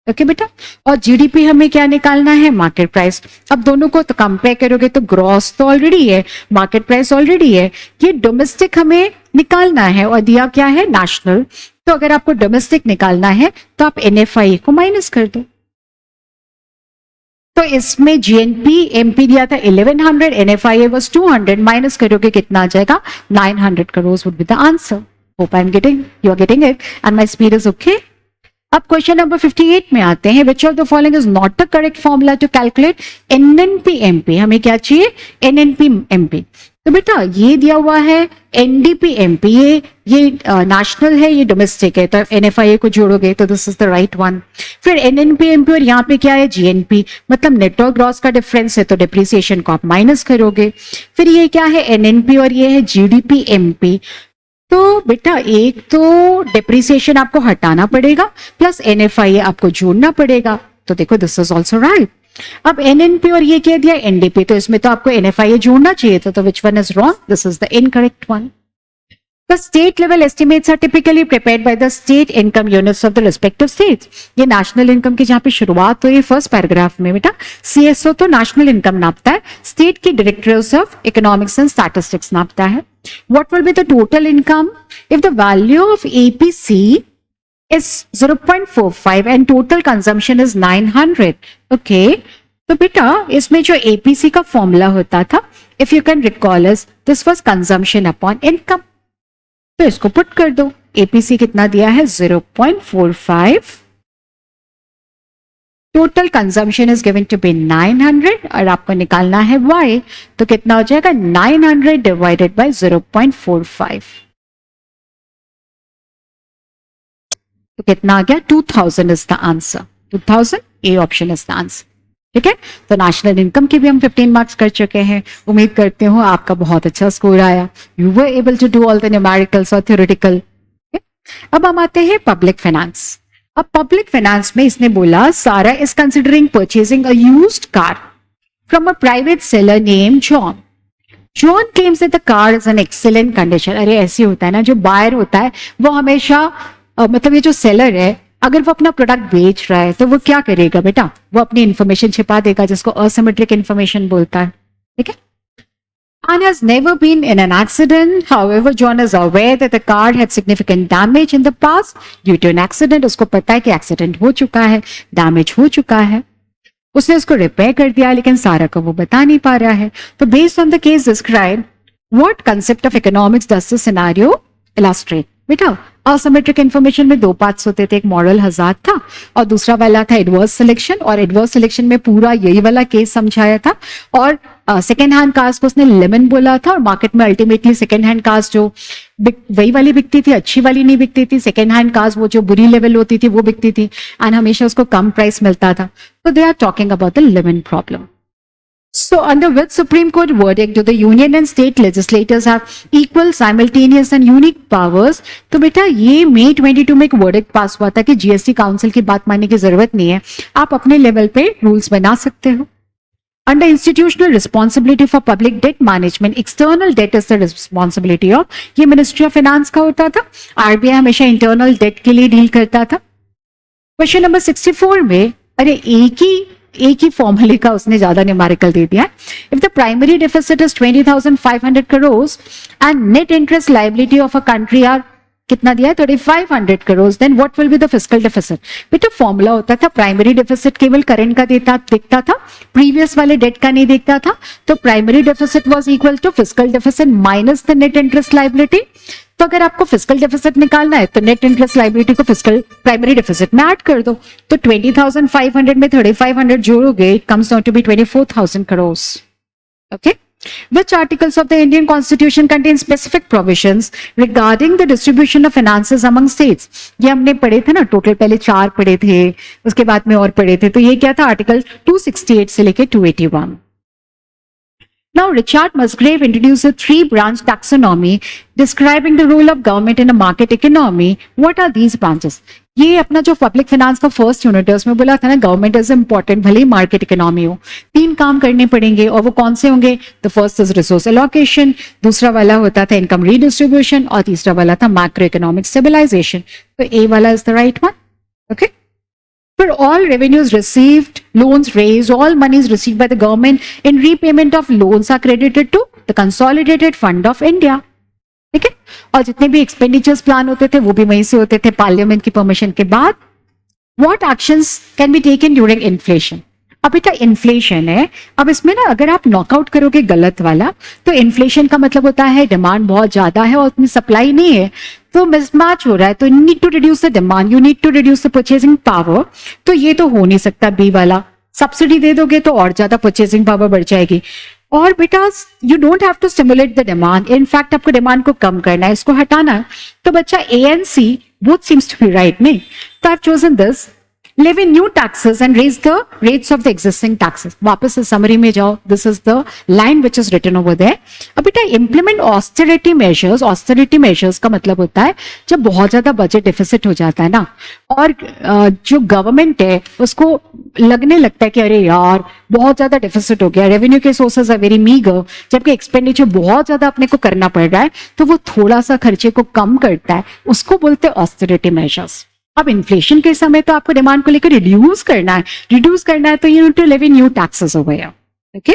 Okay बेटा, और जीडीपी हमें क्या निकालना है? Market price. अब दोनों को तो कंपेयर करोगे तो ग्रॉस तो ऑलरेडी है, मार्केट प्राइस ऑलरेडी है, ये डोमेस्टिक हमें निकालना है और दिया क्या है? नेशनल. तो अगर आपको डोमेस्टिक निकालना है तो आप एनएफआई को माइनस कर दो. तो इसमें जीएनपी एमपी दिया था 1100, एनएफआईए वाज 200, माइनस करोगे कितना आ जाएगा? 900 crores would be the answer. Hope I am getting, you are getting it and my speed is okay. अब क्वेश्चन नंबर 58 में आते हैं. Which of the following is not the correct formula to calculate NNP MP. हमें क्या चाहिए? NNP MP. तो बेटा ये दिया हुआ है एनडीपी एमपी, ये नेशनल है, ये डोमेस्टिक है, तो एनएफआईए को जोड़ोगे तो this is the right one. फिर एनएनपी एमपी और यहाँ पे क्या है? जीएनपी, मतलब नेट और ग्रॉस का डिफरेंस है तो डिप्रिसिएशन को आप माइनस करोगे. फिर ये क्या है? एनएनपी और ये है जीडीपी एमपी. तो बेटा एक तो डिप्रिसिएशन आपको हटाना पड़ेगा प्लस एनएफआईए आपको जोड़ना पड़ेगा. तो देखो दिस इज ऑल्सो राइट. अब एनएनपी और ये क्या दिया? एनडीपी. तो इसमें तो आपको एनएफआईए जोड़ना चाहिए था. तो which one is wrong? This is the incorrect one. The state level estimates are typically prepared by the state income units of the respective states. ये national income की जहाँ पे शुरुआत हुई फर्स्ट पैराग्राफ में बेटा, CSO तो national income नापता है, state की directors of economics and statistics नापता है. What will be the total income if the value of APC is 0.45 and total consumption is 900? Okay. तो बेटा इसमें जो APC का फॉर्मूला होता था, if you can recall is this was consumption upon income. तो इसको पुट कर दो. एपीसी कितना दिया है? 0.45. Total consumption is given to be 900 और आपको निकालना है y. तो कितना हो जाएगा? 900 डिवाइडेड बाय 0.45. तो कितना आ गया? 2000 is the answer. 2000 A option is the answer. ठीक है, तो नेशनल इनकम के भी हम 15 मार्क्स कर चुके हैं. उम्मीद करते हो आपका बहुत अच्छा स्कोर आया. You were able to do all the numericals और थ्योरेटिकल. अब हम आते हैं पब्लिक फाइनेंस. अब पब्लिक फाइनेंस में इसने बोला Sarah is considering purchasing a used car from a private seller name John. John claims that the car is in excellent condition. अरे ऐसे होता है ना, जो बायर होता है वो हमेशा मतलब ये जो सेलर है अगर वो अपना प्रोडक्ट बेच रहा है तो वो क्या करेगा बेटा? वो अपनी इंफॉर्मेशन छिपा देगा, जिसको असिमेट्रिक इंफॉर्मेशन बोलता है. ठीक है. John has never been in an accident. However, John is aware that the car had significant damage in the past due to an accident. उसको पता है कि एक्सीडेंट हो चुका है, डैमेज हो चुका है. उसने उसको रिपेयर कर दिया, लेकिन सारा को वो बता नहीं पा रहा है. तो based on the case describe, what concept of economics does the scenario illustrate? बेटा असिमेट्रिक इंफॉर्मेशन में दो पार्ट्स होते थे. एक मॉडल हजार्ड था और दूसरा वाला था एडवर्स सिलेक्शन. और एडवर्स सिलेक्शन में पूरा यही वाला केस समझाया था. और सेकेंड हैंड कार्स को उसने लेमन बोला था. और मार्केट में अल्टीमेटली सेकेंड हैंड कार्स जो वही वाली बिकती थी, अच्छी वाली नहीं बिकती थी. सेकेंड हैंड कार्स वो जो बुरी लेवल होती थी वो बिकती थी एंड हमेशा उसको कम प्राइस मिलता था. तो they are talking about the lemon problem. So, under which Supreme Court verdict do the union and state legislators have equal, simultaneous and unique powers? तो बेटा ये मई 22 में एक वर्डिक्ट पास हुआ था कि जीएसटी काउंसिल की बात मानने की जरूरत नहीं है, आप अपने लेवल पे रूल्स बना सकते हो. Under institutional responsibility for public debt management, external debt is the responsibility of, ये मिनिस्ट्री ऑफ फाइनेंस का होता था. आरबीआई हमेशा इंटरनल डेट के लिए डील करता था. क्वेश्चन नंबर 64 में अरे एक ही फॉर्मूले का उसने ज्यादा न्यूमेरिकल दे दिया. If the primary deficit is 20,500 crores and net interest liability of a country are कितना दिया है 3500 crore, then what will be the fiscal deficit? बेटा फॉर्मूला होता था प्राइमरी डेफिसिट केवल करंट का दिखता था, प्रीवियस वाले डेट का नहीं दिखता था, तो primary deficit was equal to fiscal deficit minus the net interest liability. तो अगर आपको फिस्कल डेफिसिट निकालना है तो नेट इंटरेस्ट लायबिलिटी को फिस्कल प्राइमरी डेफिसिट में ऐड कर दो, तो 20,500 में 3,500 जोड़ोगे, it comes down to be 24,000 crore. Okay, which articles of the Indian Constitution contain specific provisions regarding the distribution of finances among states? ये हमने पढ़े थे ना, टोटल पहले 4 पढ़े थे, उसके बाद में और पढ़े थे, तो ये क्या था आर्टिकल 268 से लेके 281। Now, Richard Musgrave introduced a 3-branch taxonomy describing the role of government in a market economy. What are these branches? ये अपना जो पब्लिक फाइनेंस का फर्स्ट यूनिट है उसमें बोला था ना गवर्नमेंट इज इंपॉर्टेंट, भले ही मार्केट इकोनॉमी हो, 3 काम करने पड़ेंगे और वो कौन से होंगे? The first is resource allocation, दूसरा वाला होता था इनकम रीडिस्ट्रीब्यूशन और तीसरा वाला था मैक्रो इकोनॉमिक स्टेबलाइजेशन। तो ए वाला is the right one. Okay, for all revenues received, loans raised, all monies received by the government in repayment of loans are credited to the consolidated fund of India. ठीक है, और जितने भी expenditures plan होते थे वो भी वहीं से होते थे पार्लियामेंट की परमिशन के बाद। What actions can be taken during inflation? अब बेटा इन्फ्लेशन है, अब इसमें ना अगर आप नॉकआउट करोगे गलत वाला तो इन्फ्लेशन का मतलब होता है डिमांड बहुत ज्यादा है और उतनी सप्लाई नहीं है, तो मिसमैच हो रहा है, तो need to reduce the demand, you need to reduce the purchasing power. तो ये तो हो नहीं सकता बी वाला, सब्सिडी दे दोगे तो और ज्यादा परचेसिंग पावर बढ़ जाएगी। और बेटा you don't have to stimulate the demand, in fact आपको डिमांड को कम करना है, इसको हटाना है। तो बच्चा A and C both seems to be right नहीं, तो I have chosen this. Levy new taxes and raise the rates of the existing taxes. वापस इस समरी में जाओ, this is the line which is written over there. अब बेटा implement austerity measures. Austerity measures का मतलब होता है जब बहुत ज्यादा बजट डेफिसिट हो जाता है ना, और जो गवर्नमेंट है उसको लगने लगता है कि अरे यार बहुत ज्यादा डेफिसिट हो गया, रेवेन्यू के सोर्सेज आर वेरी मीगर, जबकि एक्सपेंडिचर बहुत ज्यादा अपने को करना पड़ रहा है, तो वो थोड़ा सा खर्चे को कम करता है, उसको बोलते हैं ऑस्टेरिटी मेजर्स। अब इन्फ्लेशन के समय तो आपको डिमांड को लेकर रिड्यूस करना है, तो you need to levy new taxes over here. Okay,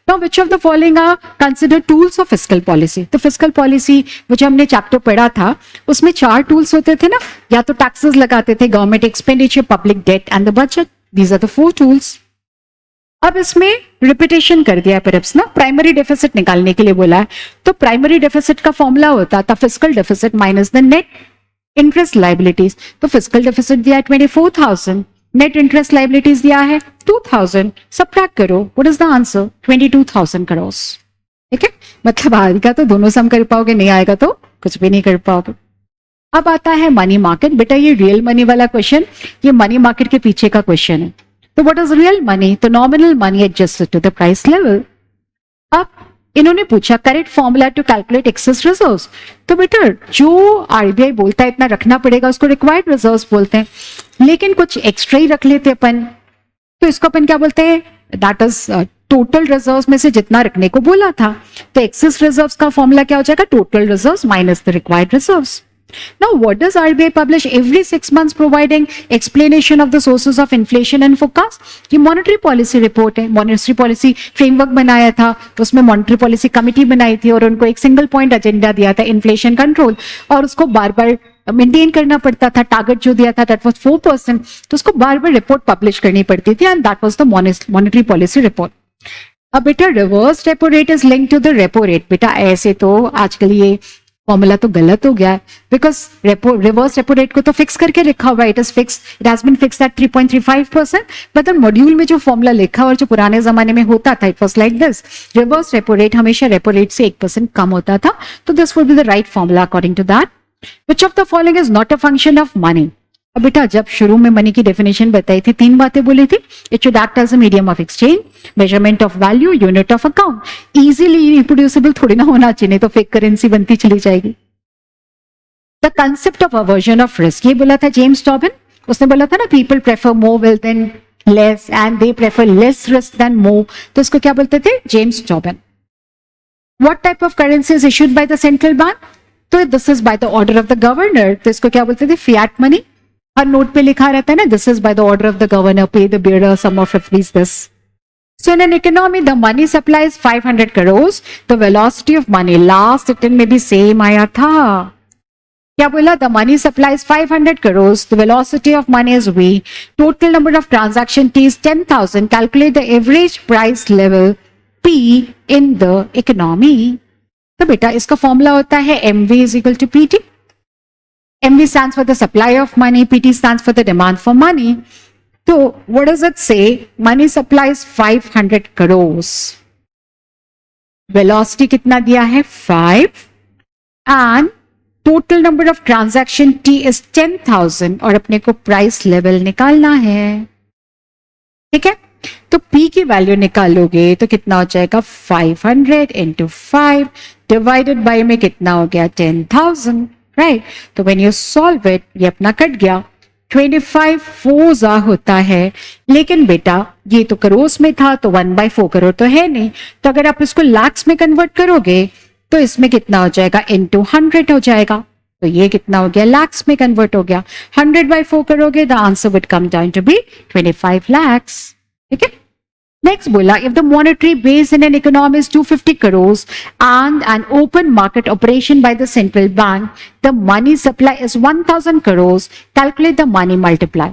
now which of the following are considered tools of fiscal policy? तो फिस्कल पॉलिसी वो जो हमने चैप्टर पढ़ा था उसमें 4 टूल्स होते थे ना, या तो टैक्सेस लगाते थे, government expenditure, public debt and the budget, these are the 4 tools. अब इसमें रिपीटेशन कर दिया परहैप्स ना, प्राइमरी डेफिसिट निकालने के लिए बोला है, तो प्राइमरी डेफिसिट का फॉर्मूला होता था fiscal deficit minus the net interest liabilities. तो फिस्कल डेफिसिट दिया है 24,000, नेट इंटरेस्ट लाइबिलिटीज दिया है 2,000, सबट्रैक्ट करो, what is the answer? 22,000 crore. ठीक है, मतलब आएगा तो दोनों सम कर पाओगे, नहीं आएगा तो कुछ भी नहीं कर पाओगे। अब आता है मनी मार्केट। बेटा ये रियल मनी वाला क्वेश्चन, ये मनी मार्केट के पीछे का क्वेश्चन है। तो व्हाट इज रियल मनी? तो nominal money adjusted to the price level. अब इन्होंने पूछा correct formula to calculate excess reserves. तो बेटा जो आरबीआई बोलता है इतना रखना पड़ेगा उसको रिक्वायर्ड रिजर्व्स बोलते हैं, लेकिन कुछ एक्स्ट्रा ही रख लेते अपन, तो इसको अपन क्या बोलते हैं? दैट इज टोटल रिजर्व्स में से जितना रखने को बोला था। तो एक्सेस रिजर्व्स का फॉर्मूला क्या हो जाएगा? Total reserves minus the required reserves. Now, what does RBI publish every 6 months, providing explanation of the sources of inflation and forecast? ये मॉनेटरी पॉलिसी रिपोर्ट है, मॉनेटरी पॉलिसी फ्रेमवर्क बनाया था, उसमें monetary policy committee बनाई थी और उनको एक सिंगल पॉइंट एजेंडा दिया था, इन्फ्लेशन कंट्रोल, और उसको बार बार मेंटेन करना पड़ता था। टारगेट जो दिया था दैट वाज 4%, तो उसको बार बार रिपोर्ट पब्लिश करनी पड़ती थी, and that was the monetary policy report. अब बेटा reverse repo rate is linked to the repo rate. बेटा ऐसे तो आजकल ये फॉर्मूला तो गलत हो गया है, बिकॉज रिवर्स रेपो रेट को तो फिक्स करके लिखा हुआ है, it is fix, it has been fixed at 3.35%, but module में जो फॉर्मूला लिखा और जो पुराने जमाने में होता था it was like this, reverse repo rate हमेशा रेपो रेट से 1% कम होता था, तो this would be the right formula according to that. Which of the following is not a function of money? अब बेटा जब शुरू में मनी की डेफिनेशन बताई थी 3 बातें बोली थी, it should act as a medium of exchange, measurement of value, unit of account. Easily reproducible थोड़ी ना होना चाहिए, तो फेक करेंसी बनती चली जाएगी। The concept of aversion of risk, ये बोला था जेम्स टॉबिन, उसने बोला था ना people prefer more wealth than less and they prefer less risk than more, तो इसको क्या बोलते थे? James Tobin. What type of currency is issued by the central bank? तो this is by the order of the governor, तो इसको क्या बोलते थे? Fiat money. हर नोट पे लिखा रहता है ना, this is by the order of the governor, pay the bearer sum of rupees this. So in an economy, the money supply is 500 crores. The velocity of money, last written में भी same आया था, क्या बोला? The money supply is 500 crore, the velocity of money is v, total number of transaction t is 10,000, calculate the average price level p in the economy. तो बेटा इसका फॉर्मूला होता है mv is equal to pt। mv stands for the supply of money, pt stands for the demand for money. तो what does it say? Money supply is 500 crores, velocity कितना दिया है? 5, and total number of transaction t is 10,000 और अपने को price level निकालना है। ठीक है, तो p की वैल्यू निकालोगे तो कितना हो जाएगा? 500 इंटू 5 डिवाइडेड बाय में कितना हो गया? 10,000, राइट। तो व्हेन यू सॉल्व इट, ये अपना कट गया, 25 4 होता है, लेकिन बेटा ये तो करोड़ में था तो 1/4 करोड़ तो है नहीं, तो अगर आप इसको लाख्स में कन्वर्ट करोगे तो इसमें कितना हो जाएगा? इंटू 100 हो जाएगा, तो ये कितना हो गया? लाख्स में कन्वर्ट हो गया। 100/4 करोगे, the answer would come down to be 25 lakhs। ठीक है, नेक्स्ट बोला, if the monetary base in an economy is 250 crore and an open market operation by the central bank, the money supply is 1000 crore, calculate the money multiply.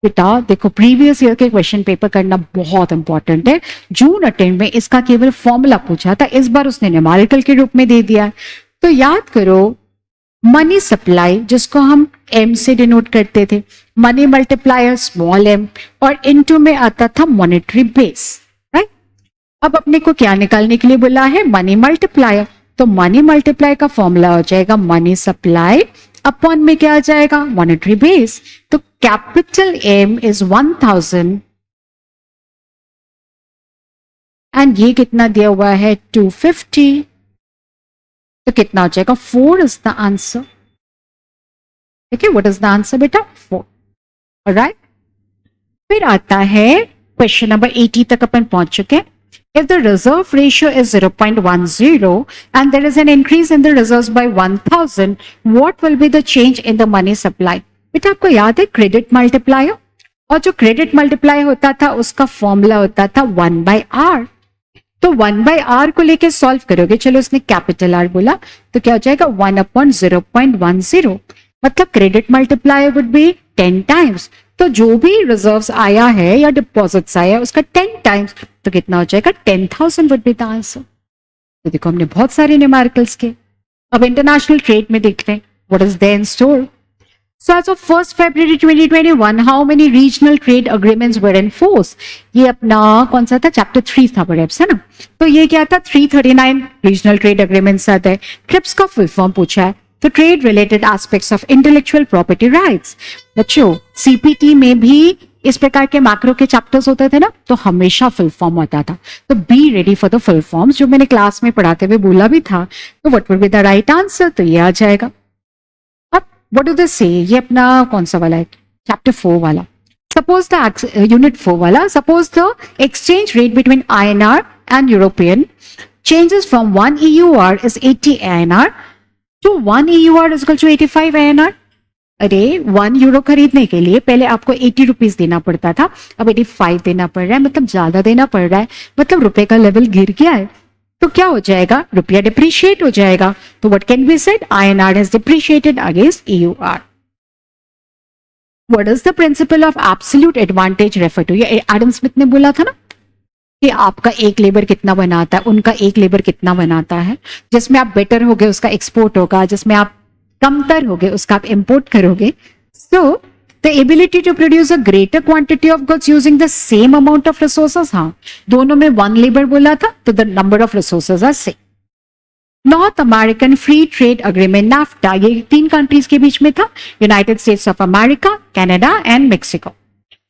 बेटा देखो, previous year के question paper करना बहुत important है। जून attempt में इसका केवल formula पूछा था, इस बार उसने न्यूमेरिकल के रूप में दे दिया है। तो याद करो, मनी सप्लाई जिसको हम m से डिनोट करते थे, मनी मल्टीप्लायर स्मॉल m, और इनटू में आता था मॉनेटरी बेस, राइट। अब अपने को क्या निकालने के लिए बोला है? Money multiplier. तो मनी मल्टीप्लाई का फॉर्मूला हो जाएगा मनी सप्लाई अपॉन में क्या आ जाएगा? Monetary base. तो कैपिटल M इज 1000 एंड ये कितना दिया हुआ है? 250, तो कितना हो जाएगा? 4 इज द आंसर। ठीक है, व्हाट इज द आंसर बेटा? 4, ऑलराइट। फिर आता है क्वेश्चन नंबर 80 तक अपन पहुंच चुके हैं। If the reserve ratio is 0.10 and there is an increase in the reserves by 1000, what will be the change in the money supply? बेटा आपको याद है क्रेडिट मल्टीप्लायर, और जो क्रेडिट मल्टीप्लायर होता था उसका फॉर्मूला होता था 1/r। तो 1/r को लेके सॉल्व करोगे, चलो उसने कैपिटल R बोला, तो क्या हो जाएगा? 1/0.10, मतलब credit multiplier would be 10 times. तो जो भी रिजर्व्स आया है या डिपॉजिट्स आया उसका 10 टाइम्स, तो कितना हो जाएगा? 10,000 वुड बी द आंसर। तो देखो हमने बहुत सारे न्यूमेरिकल्स के। अब इंटरनेशनल ट्रेड में देखते हैं what is there in store. So as of 1st February 2021, how many regional trade agreements were in force? ये अपना कौन सा था? चैप्टर 3 था परहैप्स, है ना। तो ये क्या था? 339 रीजनल ट्रेड अग्रीमेंट्स आते हैं। ट्रिप्स का फुल फॉर्म पूछा है, तो trade related aspects of intellectual property rights. बच्चों सीपीटी में भी इस प्रकार के मैक्रो के चैप्टर्स होते थे ना, तो हमेशा फुल फॉर्म होता था। तो be ready for the full forms, जो मैंने क्लास में पढ़ाते हुए बोला भी था। तो what would be the right answer? तो ये आ जाएगा। What do they say? ये अपना कौन सा वाला है? चैप्टर 4 वाला। Suppose the unit 4 वाला, suppose the exchange rate between INR and European changes from 1 EUR is 80 INR to 1 EUR is equal to 85 INR। अरे 1 यूरो खरीदने के लिए पहले आपको 80 रुपीज देना पड़ता था, अब 85 देना पड़ रहा है, मतलब ज्यादा देना पड़ रहा है, मतलब रुपए का लेवल गिर गया है। तो क्या हो जाएगा? रुपया डिप्रिशिएट हो जाएगा। तो what can be said? INR has depreciated against EUR. What is the principle of absolute advantage refer to? ये एडम स्मिथ ने बोला था ना कि आपका एक लेबर कितना बनाता है, उनका एक लेबर कितना बनाता है। जिसमें आप बेटर होगे उसका एक्सपोर्ट होगा, जिसमें आप कमतर होगे उसका आप इंपोर्ट करोगे। So the ability to produce a greater quantity of goods using the same amount of resources, हाँ दोनों में 1 लेबर बोला था, तो the number of resources are same. North American free trade agreement NAFTA, ये 3 कंट्रीज के बीच में था, United states of America, Canada and Mexico.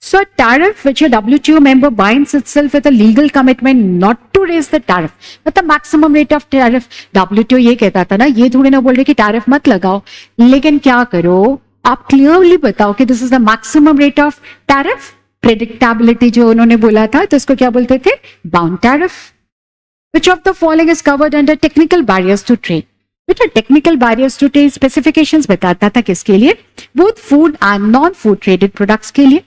So a tariff which a WTO member binds itself with a legal commitment not to raise the tariff, मतलब maximum rate of tariff। WTO ये कहता था ना, ये थोड़ी ना बोल रहे कि टैरिफ मत लगाओ, लेकिन क्या करो आप क्लियरली बताओ कि this is the maximum rate of tariff. Predictability जो उन्होंने बोला था, तो इसको क्या बोलते थे? Bound tariff. Which of the following is covered under technical barriers to trade? बेटा technical barriers to trade specifications बताता था किसके लिए? Both food and non food traded products के लिए।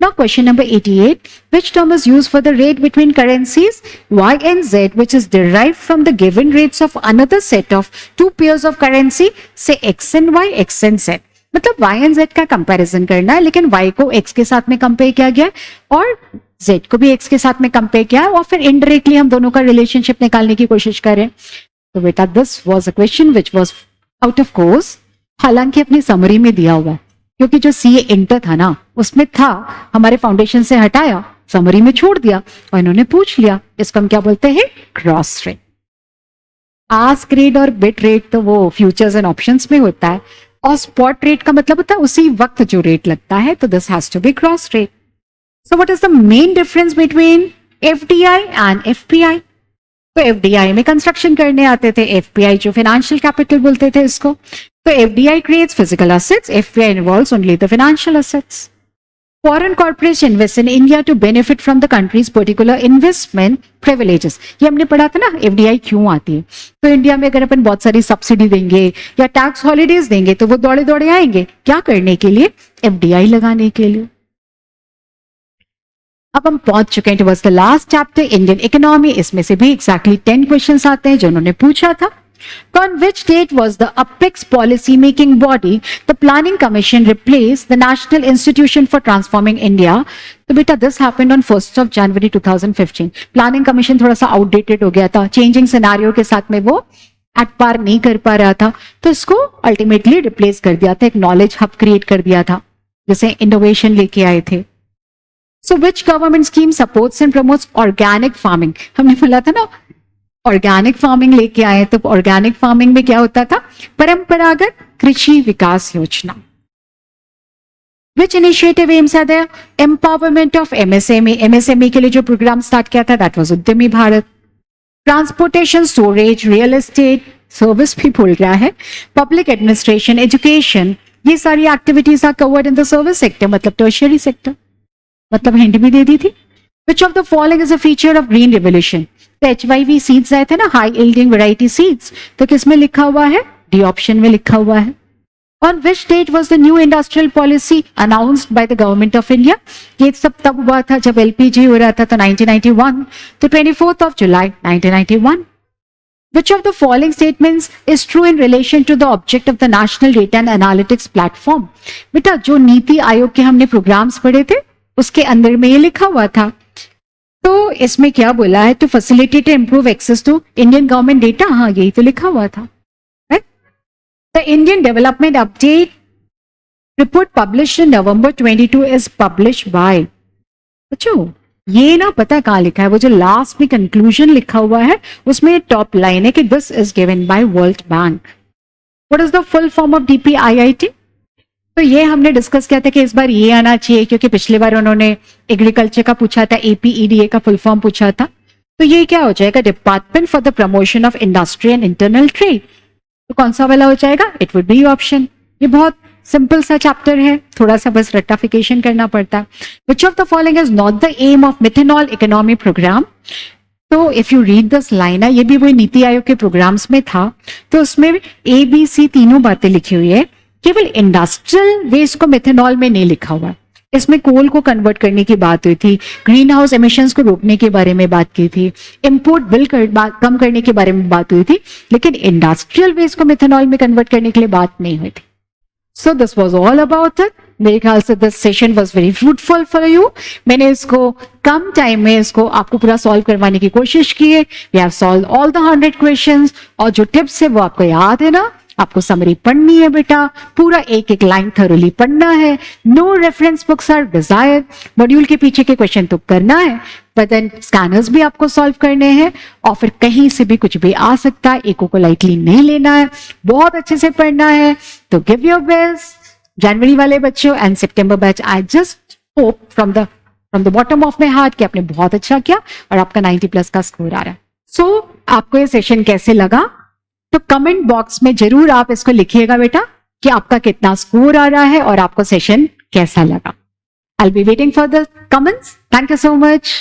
Now question number 88, which term is used for the rate between currencies Y and Z which is derived from the given rates of another set of two pairs of currency, say X and Y, X and Z. मतलब Y and Z का comparison करना है, लेकिन Y को X के साथ में compare किया गया और Z को भी X के साथ में कंपेयर किया और फिर इनडायरेक्टली हम दोनों का रिलेशनशिप निकालने की कोशिश करें. तो बेटा this was a question which was out of course, हालांकि अपनी समरी में दिया हुआ है, क्योंकि जो सीए इंटर था ना उसमें था, हमारे फाउंडेशन से हटाया, समरी में छोड़ दिया और इन्होंने पूछ लिया. इसको हम क्या बोलते हैं? Cross rate. आस्क रेट और बिट रेट तो वो फ्यूचर्स एंड ऑप्शंस में होता है, और स्पॉट रेट का मतलब होता है उसी वक्त जो रेट लगता है, तो this has to be cross rate. So what is the main difference between FDI and FPI? तो एफडीआई में कंस्ट्रक्शन करने आते थे, एफपीआई जो फाइनेंशियल कैपिटल बोलते थे इसको. तो FDI creates physical assets, FPI involves only the financial assets. Foreign corporations invest in India to benefit from the country's particular investment privileges. ये हमने पढ़ा था ना एफडीआई क्यों आती है. तो इंडिया में अगर अपन बहुत सारी सब्सिडी देंगे या टैक्स हॉलीडेज देंगे तो वो दौड़े दौड़े आएंगे, क्या करने के लिए? एफडीआई लगाने के लिए. अब हम पहुंच चुके हैं towards the last chapter, Indian economy. इसमें से भी एग्जैक्टली 10 क्वेश्चंस आते हैं जो उन्होंने पूछा था. On which date was the apex policy making body, the Planning Commission, replaced the National Institution for Transforming India? तो बेटा this happened on 1st of January 2015. Planning Commission थोड़ा सा outdated हो गया था, changing scenario के साथ में वो at par नहीं कर पा रहा था, तो इसको ultimately replace कर दिया था, एक knowledge hub create कर दिया था, जैसे innovation लेके आए थे. So which government scheme supports and promotes organic farming? हमने बोला था ना ऑर्गेनिक फार्मिंग लेके आए, तो ऑर्गेनिक फार्मिंग में क्या होता था? परंपरागत कृषि विकास योजना. Which initiative aims at the empowerment of MSME? MSME के लिए जो प्रोग्राम स्टार्ट किया था that was Udyami Bharat. Transportation, storage, real estate, service भी भूल गया है, पब्लिक एडमिनिस्ट्रेशन, एजुकेशन, ये सारी activities are covered in the service sector, मतलब टर्शियरी सेक्टर. मतलब हिंट भी दे दी थी. Which of the following is a feature of green revolution? तो HYV सीड्स आए थे ना, हाई यील्डिंग वैरायटी सीड्स, तो किसमें लिखा हुआ है? डी ऑप्शन में लिखा हुआ है. On which date was the new industrial policy announced by the government of India? ये सब तब हुआ था जब LPG हो रहा था, तो 1991, तो 24th of July 1991. Which of the following statements is true in relation to the object of the National Data and Analytics Platform? बेटा जो नीति आयोग के हमने प्रोग्राम्स पढ़े थे उसके अंदर में ये लिखा हुआ था. तो इसमें क्या बोला है? To facilitate improve access to Indian government data. हाँ, यही तो लिखा हुआ था. The Indian development update report publish in November 22 is publish by. बच्चों ये ना पता कहाँ लिखा है? वो जो लास्ट में कंक्लूजन लिखा हुआ है उसमें टॉप लाइन है कि this is given by world bank. What is the full form of DPIIT? तो ये हमने डिस्कस किया था कि इस बार ये आना चाहिए, क्योंकि पिछली बार उन्होंने एग्रीकल्चर का पूछा था, APEDA का फुल फॉर्म पूछा था. तो ये क्या हो जाएगा? Department for the promotion of industry and internal trade. तो कौन सा वाला हो जाएगा? It would be option. ये बहुत सिंपल सा चैप्टर है, थोड़ा सा बस रेक्टिफिकेशन करना पड़ता है. Which of the following is not the aim of methanol economy program? तो if you read this line, ये भी वही नीति आयोग के प्रोग्राम्स में था, तो उसमें ABC तीनों बातें लिखी हुई है, केवल इंडस्ट्रियल वेस्ट को मिथेनॉल में नहीं लिखा हुआ. इसमें कोल को कन्वर्ट करने की बात हुई थी, ग्रीन हाउस एमिशंस को रोकने के बारे में बात की थी, इंपोर्ट बिल कम करने के बारे में बात हुई थी, लेकिन इंडस्ट्रियल वेस्ट को मिथेनॉल में कन्वर्ट करने के लिए बात नहीं हुई थी. So this was all about it. मेरे ख्याल से this session was very fruitful for you. मैंने इसको कम टाइम में इसको आपको पूरा सॉल्व करवाने की कोशिश की है. We have solve all the 100 questions, और जो टिप्स है वो आपको याद है ना. आपको समरी पढ़नी है बेटा, पूरा एक एक लाइन थरोली पढ़ना है. No reference books are desired. Module के पीछे के क्वेश्चन तो करना है, बट देन स्कैनर्स भी आपको सॉल्व करने हैं, और फिर कहीं से भी कुछ भी आ सकता है, एको को लाइटली नहीं लेना है, बहुत अच्छे से पढ़ना है. तो गिव योर बेस्ट जनवरी वाले बच्चों and September batch. I just hope from the bottom of my heart कि आपने बहुत अच्छा किया और आपका 90+ का स्कोर आ रहा है. सो आपको ये सेशन कैसे लगा? तो कमेंट बॉक्स में जरूर आप इसको लिखिएगा बेटा कि आपका कितना स्कोर आ रहा है और आपको सेशन कैसा लगा. I will be waiting for the comments. Thank you so much.